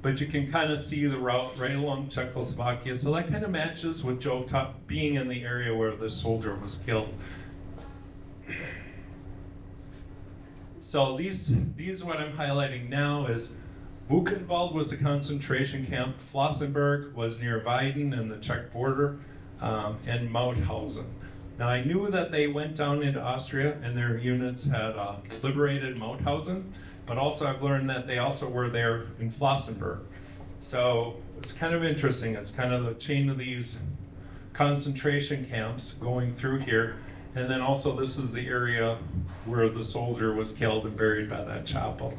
But you can kind of see the route right along Czechoslovakia, so that kind of matches with Joe being in the area where the soldier was killed. So these what I'm highlighting now is Buchenwald was a concentration camp, Flossenburg was near Weiden and the Czech border, and Mauthausen. Now I knew that they went down into Austria and their units had liberated Mauthausen, but also I've learned that they also were there in Flossenburg. So it's kind of interesting, it's kind of the chain of these concentration camps going through here. And then also this is the area where the soldier was killed and buried by that chapel.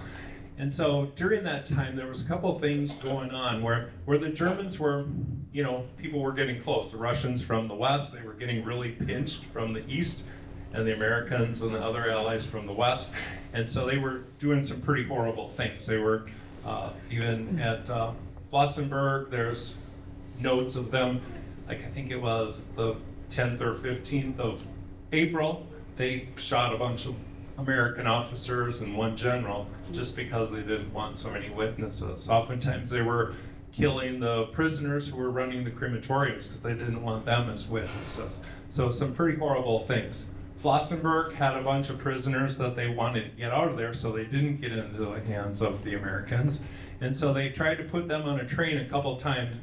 And so during that time, there was a couple of things going on where the Germans were, people were getting close. The Russians from the west, they were getting really pinched from the east, and the Americans and the other allies from the west. And so they were doing some pretty horrible things. They were, even at Flossenburg, there's notes of them, like I think it was the 10th or 15th of April, they shot a bunch of American officers and one general just because they didn't want so many witnesses. Oftentimes they were killing the prisoners who were running the crematoriums because they didn't want them as witnesses. So some pretty horrible things. Flossenburg had a bunch of prisoners that they wanted to get out of there, so they didn't get into the hands of the Americans. And so they tried to put them on a train a couple times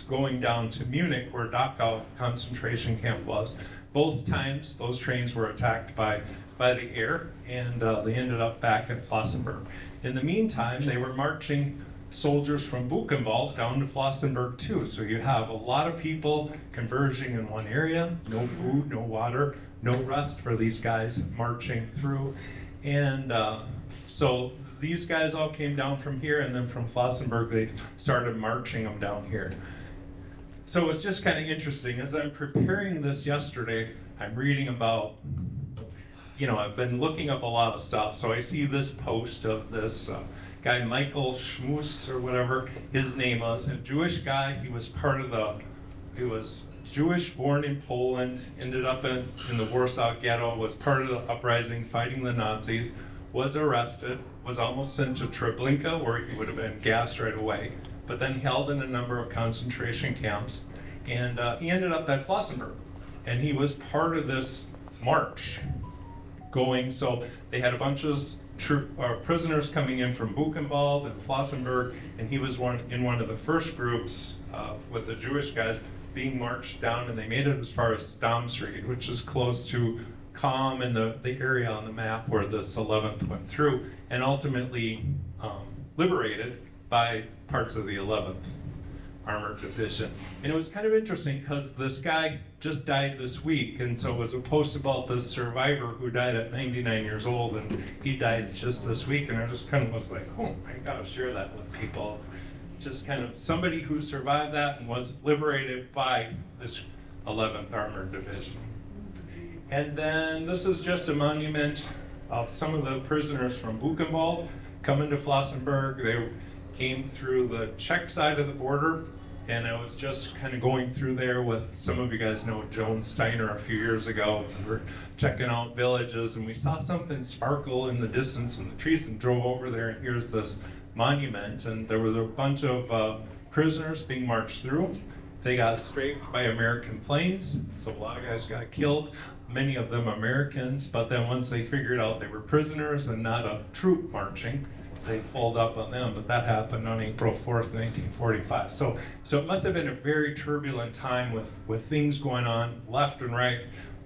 going down to Munich, where Dachau concentration camp was. Both times, those trains were attacked by the air, and they ended up back at Flossenburg. In the meantime, they were marching soldiers from Buchenwald down to Flossenburg too. So you have a lot of people converging in one area, no food, no water, no rest for these guys marching through. And so these guys all came down from here, and then from Flossenburg, they started marching them down here. So it's just kind of interesting. As I'm preparing this yesterday, I'm reading about, I've been looking up a lot of stuff. So I see this post of this guy, Michael Schmus or whatever his name was, a Jewish guy. He was he was Jewish, born in Poland, ended up in the Warsaw Ghetto, was part of the uprising fighting the Nazis, was arrested, was almost sent to Treblinka where he would have been gassed right away, but then held in a number of concentration camps. And he ended up at Flossenburg. And he was part of this march going, so they had a bunch of prisoners coming in from Buchenwald and Flossenburg, and he was in one of the first groups with the Jewish guys being marched down, and they made it as far as Stamstreet, which is close to Calm and the area on the map where this 11th went through, and ultimately liberated by parts of the 11th Armored Division. And it was kind of interesting because this guy just died this week, and so it was a post about this survivor who died at 99 years old, and he died just this week, and I just kind of was like, oh, I gotta share that with people. Just kind of somebody who survived that and was liberated by this 11th Armored Division. And then this is just a monument of some of the prisoners from Buchenwald coming to Flossenburg. They came through the Czech side of the border, and I was just kind of going through there with, some of you guys know Joan Steiner a few years ago. We were checking out villages, and we saw something sparkle in the distance in the trees and drove over there, and here's this monument, and there was a bunch of prisoners being marched through. They got strafed by American planes, so a lot of guys got killed, many of them Americans, but then once they figured out they were prisoners and not a troop marching, they pulled up on them, but that happened on April 4th, 1945. So it must have been a very turbulent time with things going on left and right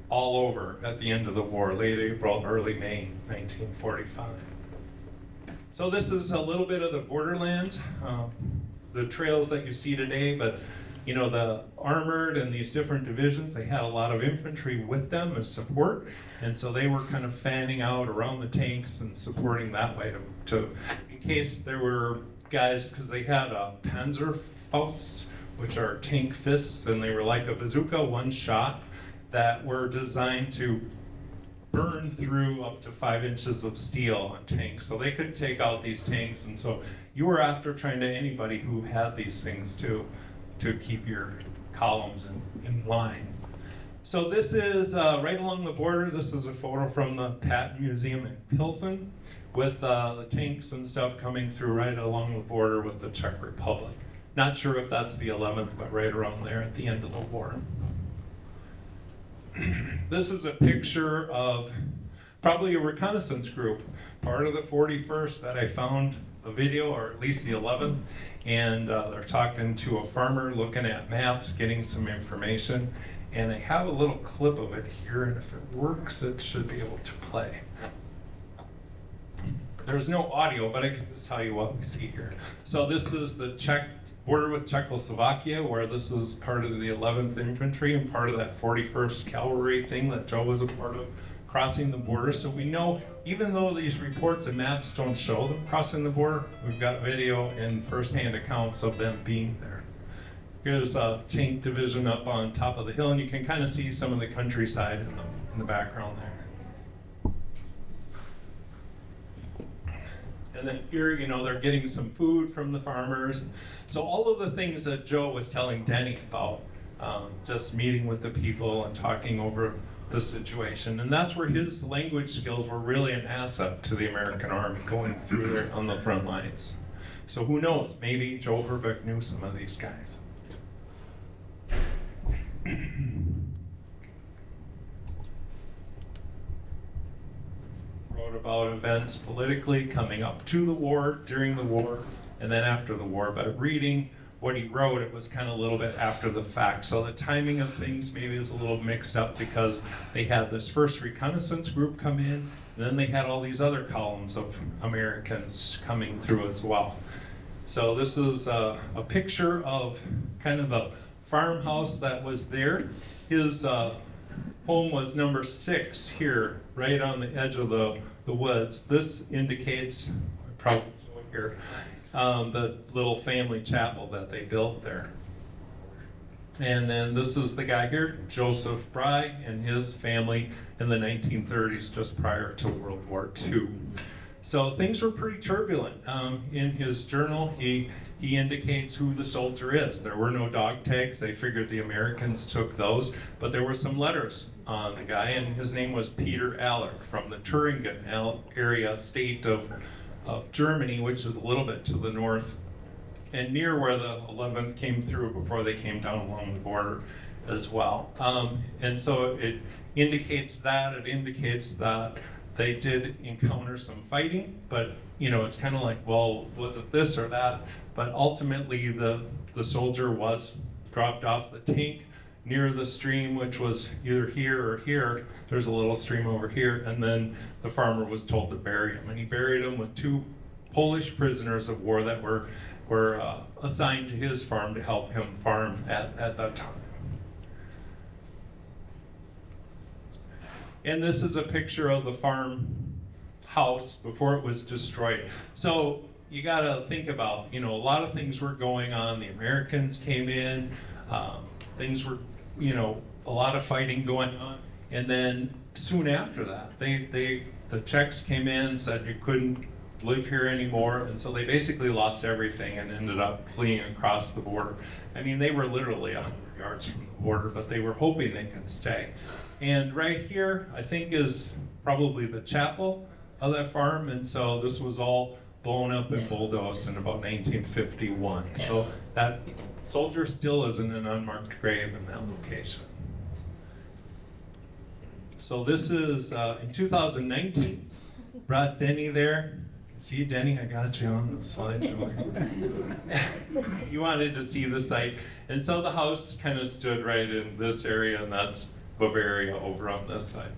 all over at the end of the war, late April, early May 1945. So this is a little bit of the borderland, the trails that you see today, but the armored and these different divisions, they had a lot of infantry with them as support, and so they were kind of fanning out around the tanks and supporting that way to in case there were guys, because they had Panzerfausts, which are tank fists, and they were like a bazooka, one shot, that were designed to burn through up to 5 inches of steel on tanks. So they could take out these tanks, and so you were after trying to anybody who had these things to keep your columns in line. So this is right along the border. This is a photo from the Patton Museum in Pilsen with the tanks and stuff coming through right along the border with the Czech Republic. Not sure if that's the 11th, but right around there at the end of the war. This is a picture of probably a reconnaissance group, part of the 41st that I found a video, or at least the 11th, and they're talking to a farmer, looking at maps, getting some information, and I have a little clip of it here, and if it works, it should be able to play. There's no audio, but I can just tell you what we see here. So this is the Czech border with Czechoslovakia, where this is part of the 11th Infantry and part of that 41st Cavalry thing that Joe was a part of, crossing the border. So we know, even though these reports and maps don't show them crossing the border, we've got video and first-hand accounts of them being there. Here's a tank division up on top of the hill, and you can kind of see some of the countryside in the background there. And then here, you know, they're getting some food from the farmers. So all of the things that Joe was telling Denny about, just meeting with the people and talking over the situation. And that's where his language skills were really an asset to the American Army going through there on the front lines. So who knows, maybe Joe Verbeek knew some of these guys. Wrote about events politically coming up to the war, during the war, and then after the war. But reading what he wrote, it was kind of a little bit after the fact. So the timing of things maybe is a little mixed up because they had this first reconnaissance group come in, and then they had all these other columns of Americans coming through as well. So this is a picture of kind of a farmhouse that was there. His home was number 6 here, right on the edge of the woods. This indicates, probably here, the little family chapel that they built there. And then this is the guy here, Joseph Bry, and his family in the 1930s, just prior to World War II. So things were pretty turbulent. In his journal, he indicates who the soldier is. There were no dog tags. They figured the Americans took those, but there were some letters on the guy, and his name was Peter Aller from the Thuringen area state of Germany, which is a little bit to the north and near where the 11th came through before they came down along the border as well. And so it indicates that. It indicates that they did encounter some fighting, but you know, it's kind of like, well, was it this or that? But ultimately, the soldier was dropped off the tank near the stream, which was either here or here. There's a little stream over here, and then the farmer was told to bury him, and he buried him with 2 Polish prisoners of war that were assigned to his farm to help him farm at that time. And this is a picture of the farm house before it was destroyed. So you gotta think about, you know, a lot of things were going on. The Americans came in, things were, you know, a lot of fighting going on. And then soon after that, the Czechs came in and said you couldn't live here anymore. And so they basically lost everything and ended up fleeing across the border. I mean, they were literally 100 yards from the border, but they were hoping they could stay. And right here, I think, is probably the chapel of that farm. And so this was all blown up and bulldozed in about 1951. So that soldier still is in an unmarked grave in that location. So this is in 2019, brought Denny there. See, Denny, I got you on the slideshow. You wanted to see the site. And so the house kind of stood right in this area, and that's Bavaria over on this side.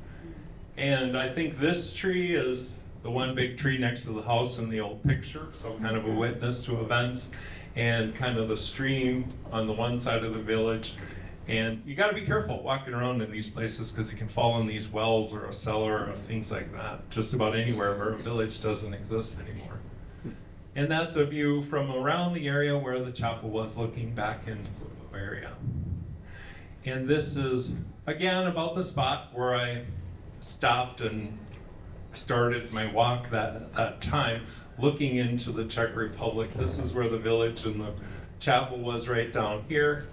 And I think this tree is the one big tree next to the house in the old picture, so kind of a witness to events, and kind of the stream on the one side of the village. And you gotta be careful walking around in these places because you can fall in these wells or a cellar or things like that, just about anywhere where a village doesn't exist anymore. And that's a view from around the area where the chapel was, looking back into Bavaria. And this is, again, about the spot where I stopped and started my walk that time, looking into the Czech Republic. This is where the village and the chapel was, right down here.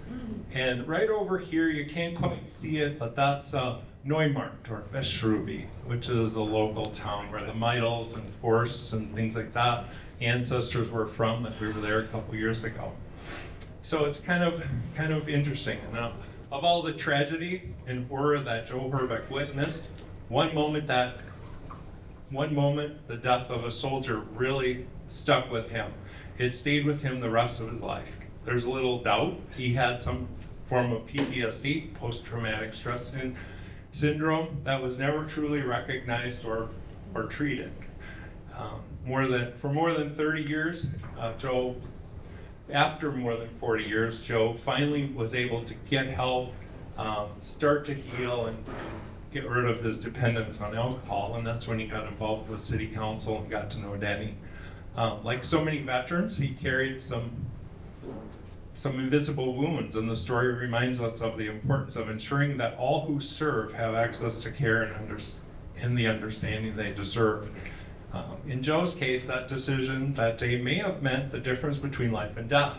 And right over here, you can't quite see it, but that's Neumarkt or Veszruby, which is a local town where the Meidels and Forsts and things like that ancestors were from, that we were there a couple years ago. So it's kind of interesting. And of all the tragedy and horror that Joe Herbeck witnessed, one moment, the death of a soldier really stuck with him. It stayed with him the rest of his life. There's little doubt he had some form of PTSD, post-traumatic stress syndrome, that was never truly recognized or treated. For more than 30 years, after more than 40 years, Joe finally was able to get help, start to heal, and get rid of his dependence on alcohol, and that's when he got involved with city council and got to know Denny. Like so many veterans, he carried some invisible wounds, and the story reminds us of the importance of ensuring that all who serve have access to care and the understanding they deserve. In Joe's case, that decision that day may have meant the difference between life and death.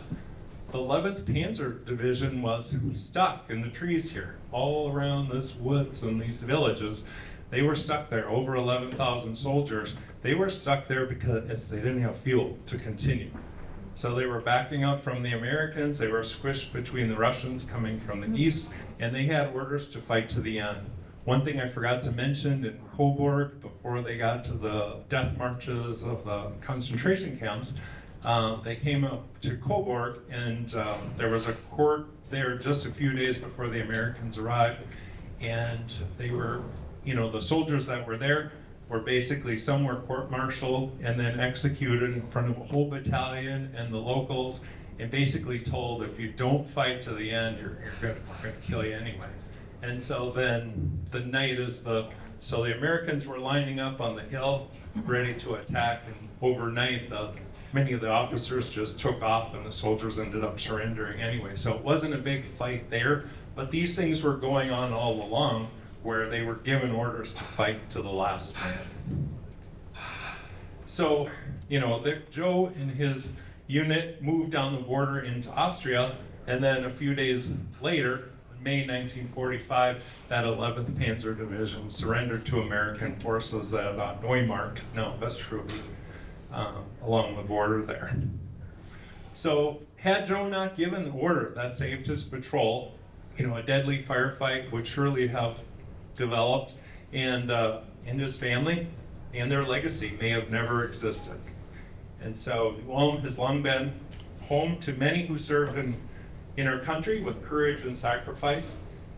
The 11th Panzer Division was stuck in the trees here, all around this woods and these villages. They were stuck there, over 11,000 soldiers. They were stuck there because they didn't have fuel to continue. So they were backing up from the Americans, they were squished between the Russians coming from the east, and they had orders to fight to the end. One thing I forgot to mention, in Coburg, before they got to the death marches of the concentration camps, they came up to Coburg, and there was a court there just a few days before the Americans arrived, and they were, the soldiers that were there were basically, some were court-martialed and then executed in front of a whole battalion and the locals, and basically told, if you don't fight to the end, we're gonna kill you anyway. And so then the night so the Americans were lining up on the hill, ready to attack, and overnight many of the officers just took off and the soldiers ended up surrendering anyway. So it wasn't a big fight there, but these things were going on all along, where they were given orders to fight to the last man. So, Joe and his unit moved down the border into Austria, and then a few days later, May 1945, that 11th Panzer Division surrendered to American forces at Neumarkt, Veszruby, along the border there. So, had Joe not given the order that saved his patrol, a deadly firefight would surely have developed, and his family and their legacy may have never existed. And so Ulm has long been home to many who served in our country with courage and sacrifice,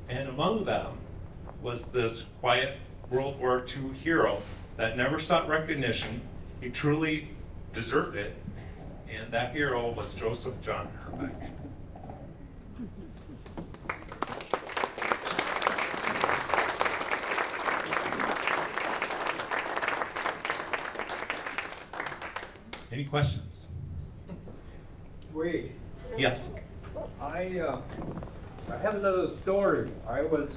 and among them was this quiet World War II hero that never sought recognition. He truly deserved it, and that hero was Joseph John Herbeck. Any questions? Wait, Yes. I have another story. I was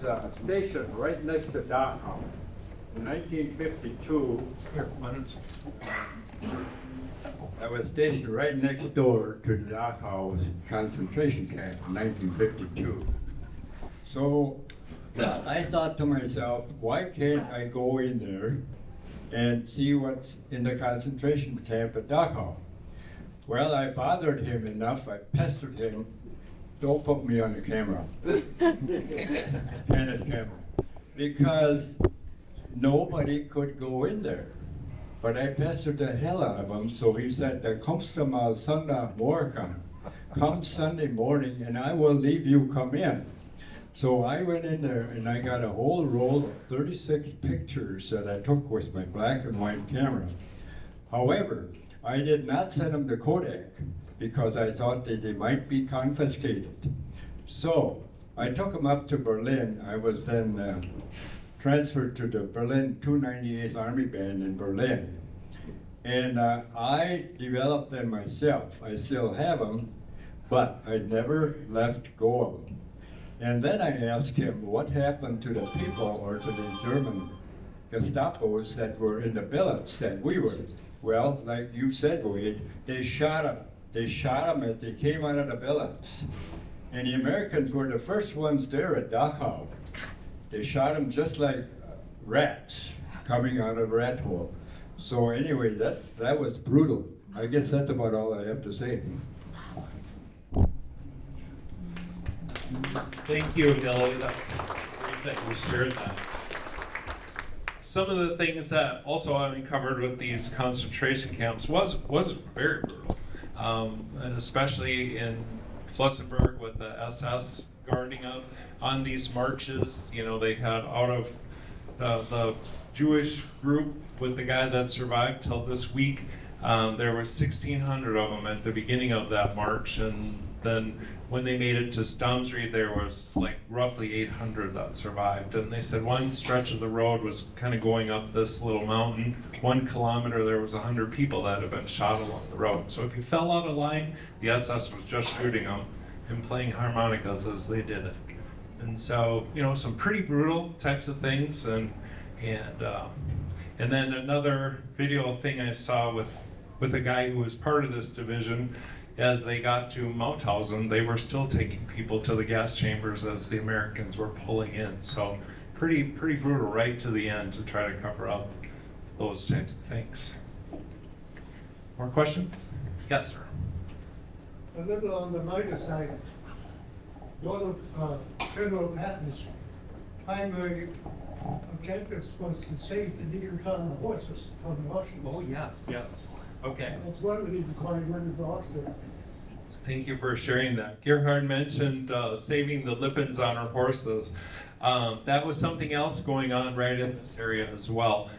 stationed right next to Dachau in 1952. Here, why don't you- I was stationed right next door to the Dachau concentration camp in 1952. So I thought to myself, why can't I go in there and see what's in the concentration camp at Dachau? Well, I bothered him enough, I pestered him, don't put me on the camera. Candid camera. Because nobody could go in there. But I pestered the hell out of him, so he said, kommst du mal Sonntagmorgen. Come Sunday morning and I will leave you come in. So I went in there and I got a whole roll of 36 pictures that I took with my black and white camera. However, I did not send them to Kodak because I thought that they might be confiscated. So I took them up to Berlin. I was then transferred to the Berlin 298th Army Band in Berlin. And I developed them myself. I still have them, but I never left go of them. And then I asked him what happened to the people or to the German Gestapos that were in the billets that we were. Well, like you said, Wade, they shot them. They shot them as they came out of the billets. And the Americans were the first ones there at Dachau. They shot them just like rats coming out of a rat hole. So anyway, that was brutal. I guess that's about all I have to say. Thank you, Billy. That's great that you shared that. Some of the things that also I uncovered with these concentration camps was very brutal, and especially in Flossenburg with the SS guarding up on these marches. You know, they had out of the Jewish group with the guy that survived till this week. There were 1,600 of them at the beginning of that march, and then when they made it to Stamsried, there was like roughly 800 that survived. And they said one stretch of the road was kind of going up this little mountain. 1 kilometer, there was 100 people that had been shot along the road. So if you fell out of line, the SS was just shooting them and playing harmonicas as they did it. And so, you know, some pretty brutal types of things. And then another video thing I saw with a guy who was part of this division. As they got to Mauthausen, they were still taking people to the gas chambers as the Americans were pulling in. So pretty brutal right to the end to try to cover up those types of things. More questions? Yes, sir. A little on the minor side, one of General Patton's primary objectives was to save the leaders on the horses from the Russians. Oh, yes. Okay. That's one of the reasons why he went into Austria. Thank you for sharing that. Gerhard mentioned saving the Lippens on our horses. That was something else going on right in this area as well.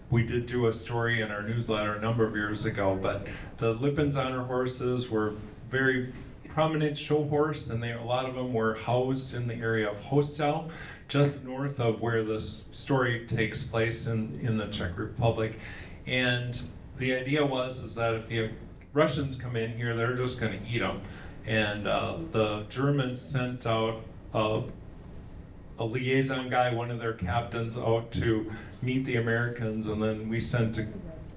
We did do a story in our newsletter a number of years ago, but the Lippens on our horses were very prominent show horse, and a lot of them were housed in the area of Hostel, just north of where this story takes place in the Czech Republic. And the idea is that if the Russians come in here, they're just going to eat them. And the Germans sent out a liaison guy, one of their captains, out to meet the Americans, and then we sent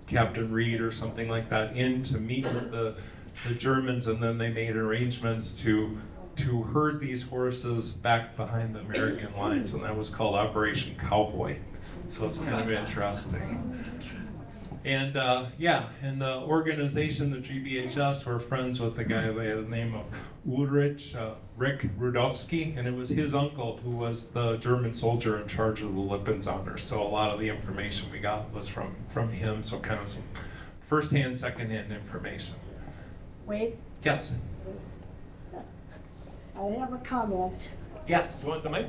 Captain Reed or something like that in to meet with the Germans, and then they made arrangements to herd these horses back behind the American lines, and that was called Operation Cowboy. So it's kind of interesting. And and the organization, the GBHS, were friends with a guy by the name of Rick Rudowski, and it was his uncle who was the German soldier in charge of the Lippens honors. So a lot of the information we got was from him, so kind of some first-hand, second-hand information. Wait, Yes? I have a comment. Yes, do you want the mic?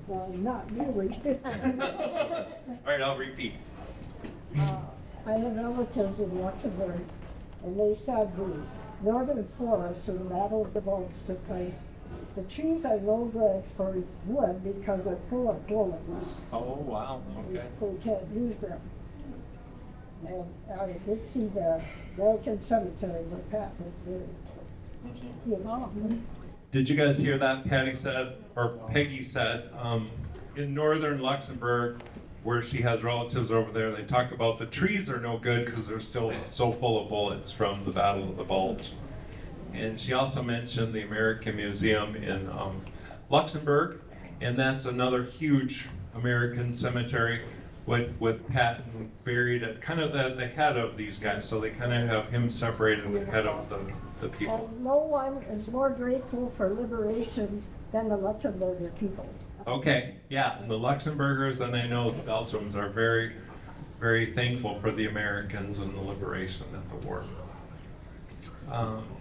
Well, not really. All right, I'll repeat. I have relatives in Luxembourg, and they said the northern forests in the Battle of the Bulge took place. The trees are no good for wood because they're full of bullets. Oh, wow, okay. They can't use them. And I did see the American cemetery where Pat was buried. You know? Did you guys hear that? Patty said, or Peggy said, in northern Luxembourg, where she has relatives over there, they talk about the trees are no good because they're still so full of bullets from the Battle of the Bulge. And she also mentioned the American Museum in Luxembourg, and that's another huge American cemetery with Patton buried at kind of the head of these guys. So they kind of have him separated the head of the people. And no one is more grateful for liberation than the Luxembourger people. Okay, yeah, and the Luxembourgers, and I know the Belgians are very, very thankful for the Americans and the liberation of the war.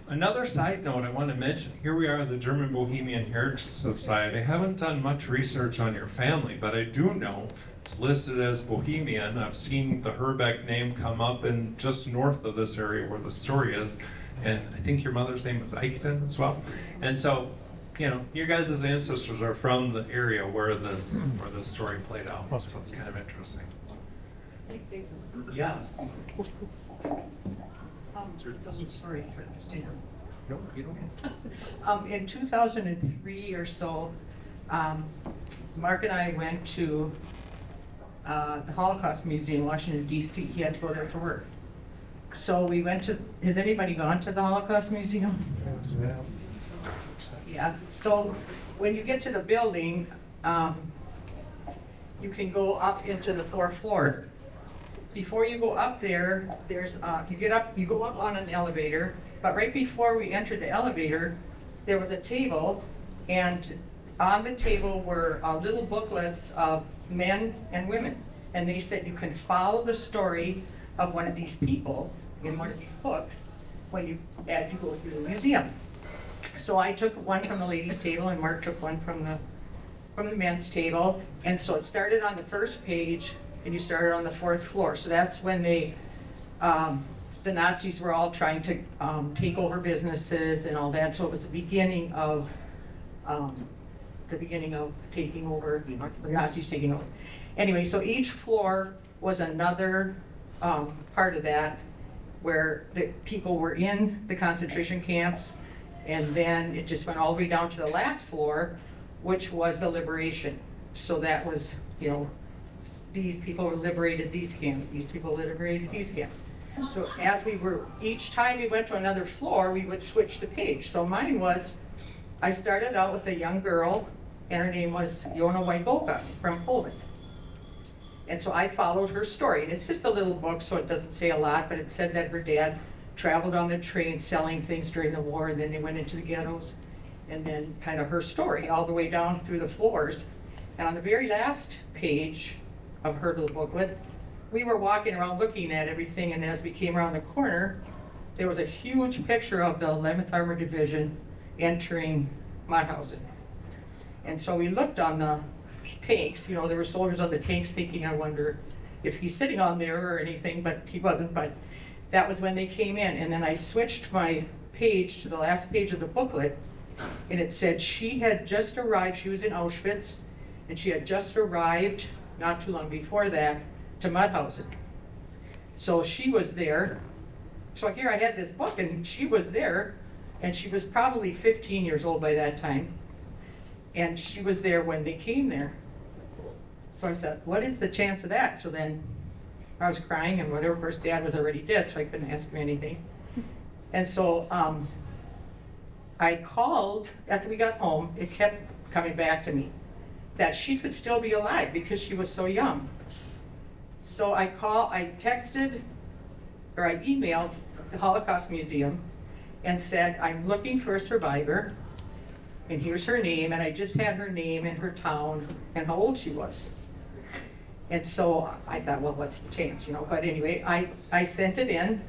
Another side note I want to mention, here we are at the German-Bohemian Heritage Society. I haven't done much research on your family, but I do know it's listed as Bohemian. I've seen the Herbeck name come up in just north of this area where the story is, and I think your mother's name was Eichton as well. And so, you know, your guys' ancestors are from the area where this story played out, so it's kind of interesting. Yes. Sorry to understand. No, you don't. In 2003 or so, Mark and I went to the Holocaust Museum in Washington DC. He had to go there for work. So we went to, has anybody gone to the Holocaust Museum? Yeah, so when you get to the building, you can go up into the fourth floor. Before you go up there, there's, you go up on an elevator, but right before we entered the elevator, there was a table, and on the table were little booklets of men and women. And they said you can follow the story of one of these people in one of these books as you go through the museum. So I took one from the ladies' table, and Mark took one from the men's table. And so it started on the first page, and you started on the fourth floor. So that's when the Nazis were all trying to take over businesses and all that. So it was the beginning of taking over, the Nazis taking over. Anyway, so each floor was another part of that, where the people were in the concentration camps, and then it just went all the way down to the last floor, which was the liberation. So that was, you know, these people liberated these camps, these people liberated these camps. So as each time we went to another floor, we would switch the page. So mine was, I started out with a young girl, and her name was Jona Wajgoka from Poland. And so I followed her story, and it's just a little book, so it doesn't say a lot, but it said that her dad traveled on the train selling things during the war, and then they went into the ghettos, and then kind of her story all the way down through the floors. And on the very last page of her little booklet, we were walking around looking at everything, and as we came around the corner, there was a huge picture of the 11th Armored Division entering Mauthausen. And so we looked on the tanks, you know, there were soldiers on the tanks, thinking, I wonder if he's sitting on there or anything, but he wasn't. But that was when they came in, and then I switched my page to the last page of the booklet, and it said she had just arrived, she was in Auschwitz, and she had just arrived not too long before that to Mauthausen. So she was there. So here I had this book, and she was there, and she was probably 15 years old by that time. And she was there when they came there. So I thought, what is the chance of that? So then I was crying and whatever, of course Dad was already dead, so I couldn't ask him anything. And so I called, after we got home, it kept coming back to me, that she could still be alive because she was so young. So I texted, or I emailed the Holocaust Museum and said, I'm looking for a survivor, and here's her name, and I just had her name and her town and how old she was. And so I thought, well, what's the chance, you know? But anyway, I sent it in.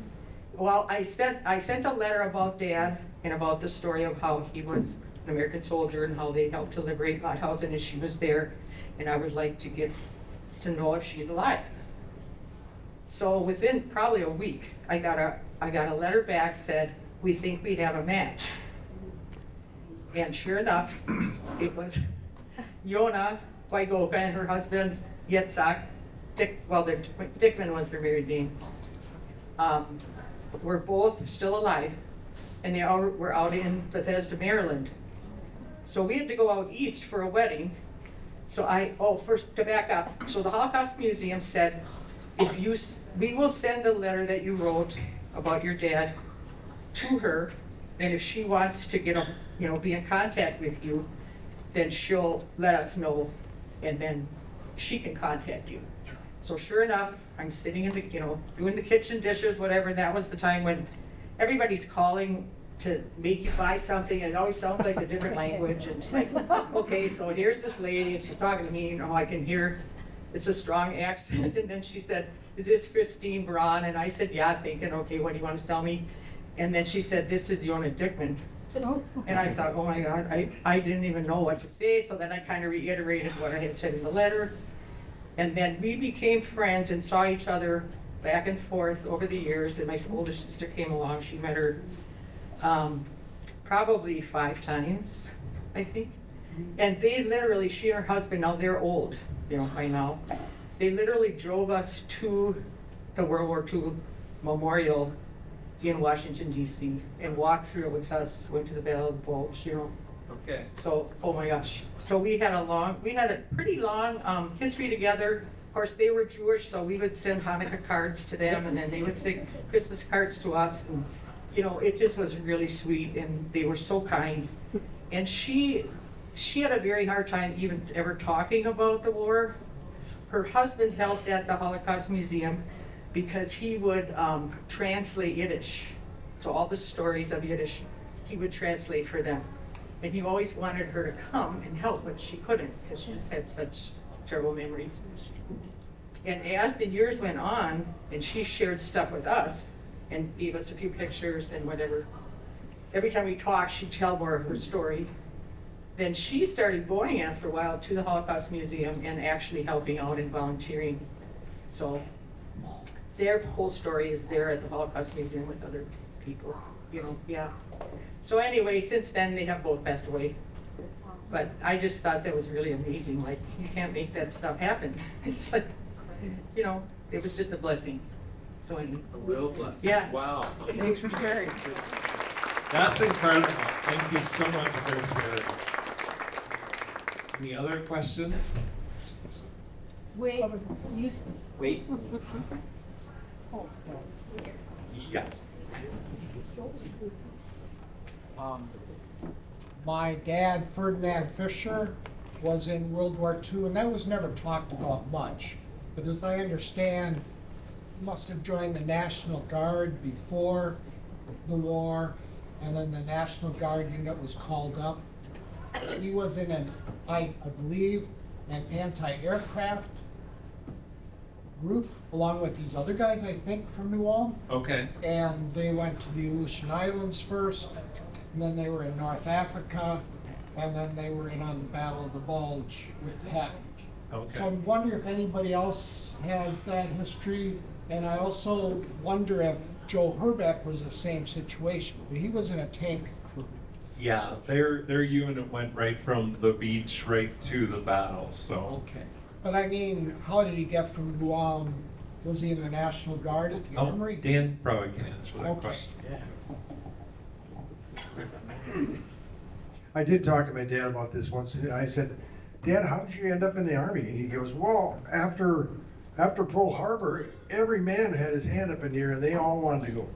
Well, I sent a letter about Dad and about the story of how he was an American soldier and how they helped to liberate Mauthausen as she was there, and I would like to get to know if she's alive. So within probably a week, I got a letter back, said, we think we have a match. And sure enough, it was Jona Wajgoka and her husband, Yitzhak, Dickman was their married name, were both still alive, and they were out in Bethesda, Maryland. So we had to go out east for a wedding. So first to back up, so the Holocaust Museum said, we will send the letter that you wrote about your dad to her, and if she wants to be in contact with you, then she'll let us know, and then she can contact you. So sure enough, I'm sitting in the, doing the kitchen dishes, whatever, and that was the time when everybody's calling to make you buy something, and it always sounds like a different language, and it's like, okay, so here's this lady, and she's talking to me, I can hear it's a strong accent, and then she said, is this Christine Braun? And I said, yeah, thinking, okay, what do you want to tell me? And then she said, this is Jona Dickman. And I thought, oh my God, I didn't even know what to say, so then I kind of reiterated what I had said in the letter. And then we became friends and saw each other back and forth over the years, and my older sister came along. She met her probably 5 times, I think. And they literally, she and her husband, now they're old, by now. They literally drove us to the World War II Memorial in Washington, D.C. and walked through it with us, went to the Battle of the Bulge, Okay. So, oh my gosh. So we had a pretty long history together, course, they were Jewish, so we would send Hanukkah cards to them, and then they would send Christmas cards to us. And, you know, it just was really sweet, and they were so kind. And she had a very hard time even ever talking about the war. Her husband helped at the Holocaust Museum because he would translate Yiddish. So all the stories of Yiddish, he would translate for them. And he always wanted her to come and help, but she couldn't because she just had such terrible memories. And as the years went on, and she shared stuff with us and gave us a few pictures and whatever, every time we talked, she'd tell more of her story. Then she started going after a while to the Holocaust Museum and actually helping out and volunteering. So their whole story is there at the Holocaust Museum with other people, you know, yeah. So anyway, since then, they have both passed away. But I just thought that was really amazing. Like, you can't make that stuff happen. It's like, you know, it was just a blessing. So anyway. A real blessing. Yeah. Wow. Thanks for sharing. That's incredible. Thank you so much for sharing. Any other questions? Wait, you, Wait. Yes. My dad, Ferdinand Fisher, was in World War II, and that was never talked about much. But as I understand, he must have joined the National Guard before the war, and then the National Guard unit was called up. He was in an, I believe, an anti-aircraft group, along with these other guys, I think, from New Ulm. Okay. And they went to the Aleutian Islands first, and then they were in North Africa, and then they were in on the Battle of the Bulge with Patton. Okay. So I wonder if anybody else has that history, and I also wonder if Joe Herbeck was the same situation, but he was in a tank crew. Yeah, their unit went right from the beach right to the battle, so. Okay. But I mean, how did he get from New Ulm? Was he in the National Guard at the Armory? Dan probably can answer that Okay. question. I did talk to my dad about this once, and I said, Dad, how did you end up in the Army? And he goes, well, after Pearl Harbor, every man had his hand up in the air, and they all wanted to go.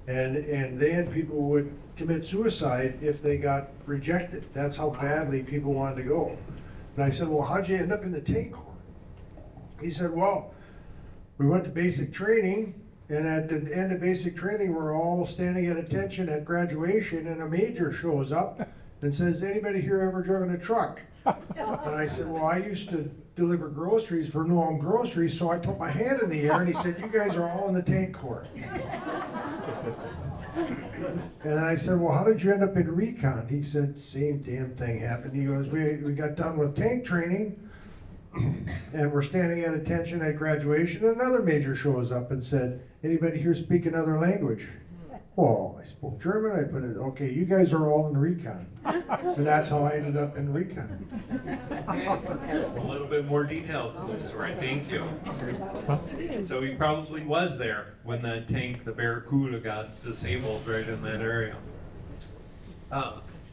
And they had people who would commit suicide if they got rejected. That's how badly people wanted to go. And I said, well, how'd you end up in the tank corps? He said, well, we went to basic training, and at the end of basic training, we're all standing at attention at graduation, and a major shows up and says, anybody here ever driven a truck? And I said, well, I used to deliver groceries for New Ulm Groceries, so I put my hand in the air, and he said, you guys are all in the tank corps. And I said, well, how did you end up in recon? He said, same damn thing happened. He goes, we got done with tank training, and we're standing at attention at graduation, and another major shows up and said, anybody here speak another language? Well, I spoke German. I put it, okay, you guys are all in recon. And that's how I ended up in recon. A little bit more details to this story. Thank you. So he probably was there when that tank, the Barracuda, got disabled right in that area.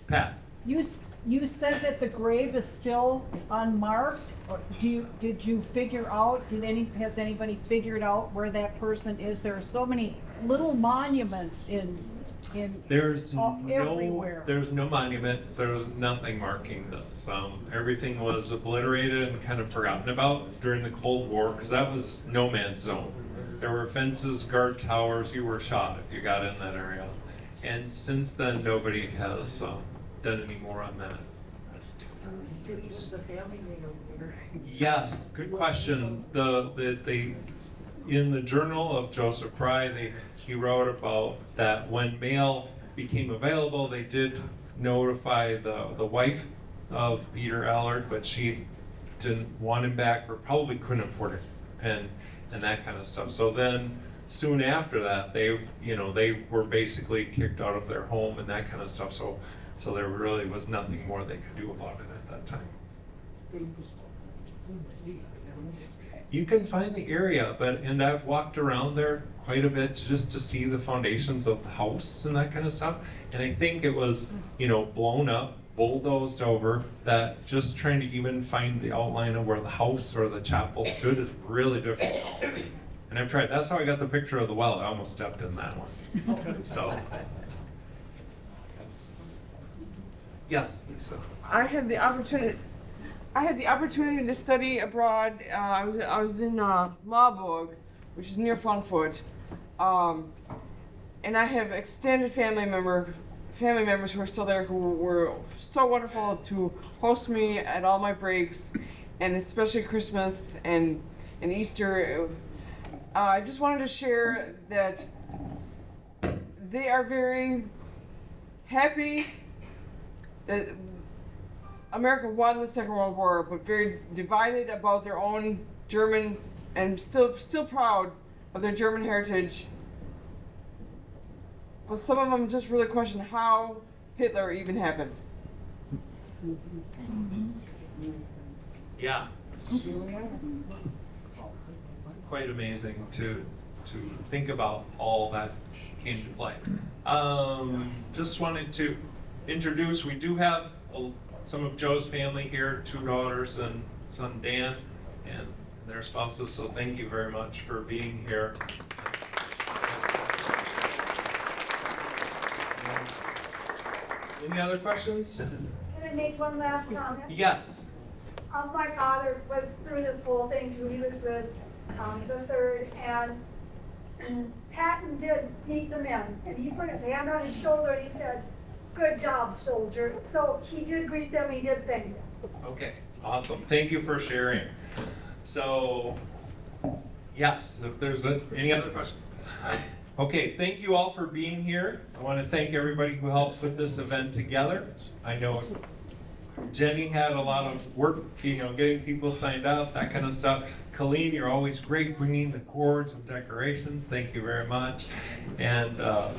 Pat. you said that the grave is still unmarked? Or did you figure out, has anybody figured out where that person is? There are so many little monuments There's everywhere. There's no monument. There's nothing marking this. Everything was obliterated and kind of forgotten about during the Cold War because that was no man's zone. There were fences, guard towers. You were shot if you got in that area. And since then, nobody has done any more on that. Yes, good question. In the Journal of Joseph Pry, he wrote about that when mail became available, they did notify the wife of Peter Allard, but she didn't want him back or probably couldn't afford it, and that kind of stuff. So then, soon after that, they were basically kicked out of their home and that kind of stuff. So there really was nothing more they could do about it at that time. You can find the area, and I've walked around there quite a bit just to see the foundations of the house and that kind of stuff. And I think it was, blown up bulldozed over, that just trying to even find the outline of where the house or the chapel stood is really difficult. And I've tried. That's how I got the picture of the well. I almost stepped in that one. So, yes, Lisa. I had the opportunity to study abroad. I was in Marburg, which is near Frankfurt, and I have extended family members who are still there who were so wonderful to host me at all my breaks, and especially Christmas and Easter. I just wanted to share that they are very happy that America won the Second World War, but very divided about their own German, and still proud of their German heritage. But some of them just really question how Hitler even happened. Yeah. Quite amazing to think about all that came to play. Just wanted to introduce, we do have some of Joe's family here, 2 daughters and son Dan, and their spouses, so thank you very much for being here. Any other questions? Can I make one last comment? Yes. My father was through this whole thing too. He was with the third, and Patton did meet the men, and he put his hand on his shoulder and he said, "Good job, soldier." So he did greet them, he did thank them. Okay, awesome. Thank you for sharing. So, yes, if there's any other questions. Okay, thank you all for being here. I want to thank everybody who helps put this event together. I know Jenny had a lot of work, getting people signed up, that kind of stuff. Colleen, you're always great bringing the cords and decorations. Thank you very much. And I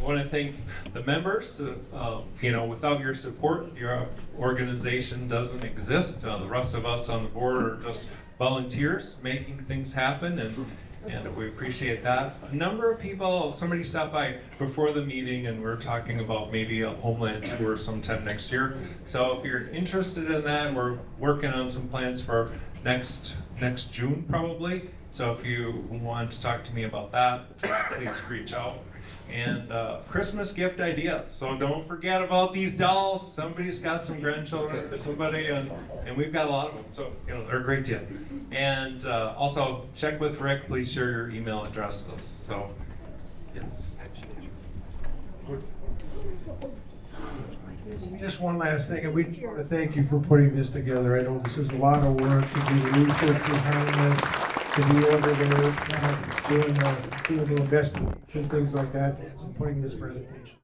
want to thank the members. Without your support, your organization doesn't exist. The rest of us on the board are just volunteers making things happen, and we appreciate that. A number of people, somebody stopped by before the meeting and we're talking about maybe a homeland tour sometime next year. So if you're interested in that, we're working on some plans for next June probably. So if you want to talk to me about that, please reach out. And Christmas gift ideas. So don't forget about these dolls. Somebody's got some grandchildren or somebody, and we've got a lot of them. So they're a great deal. And also check with Rick. Please share your email addresses. So yes. Just one last thing, and we want to thank you for putting this together. I know this is a lot of work to do the research behind this, to be over there, doing the investigation, things like that, and putting this presentation.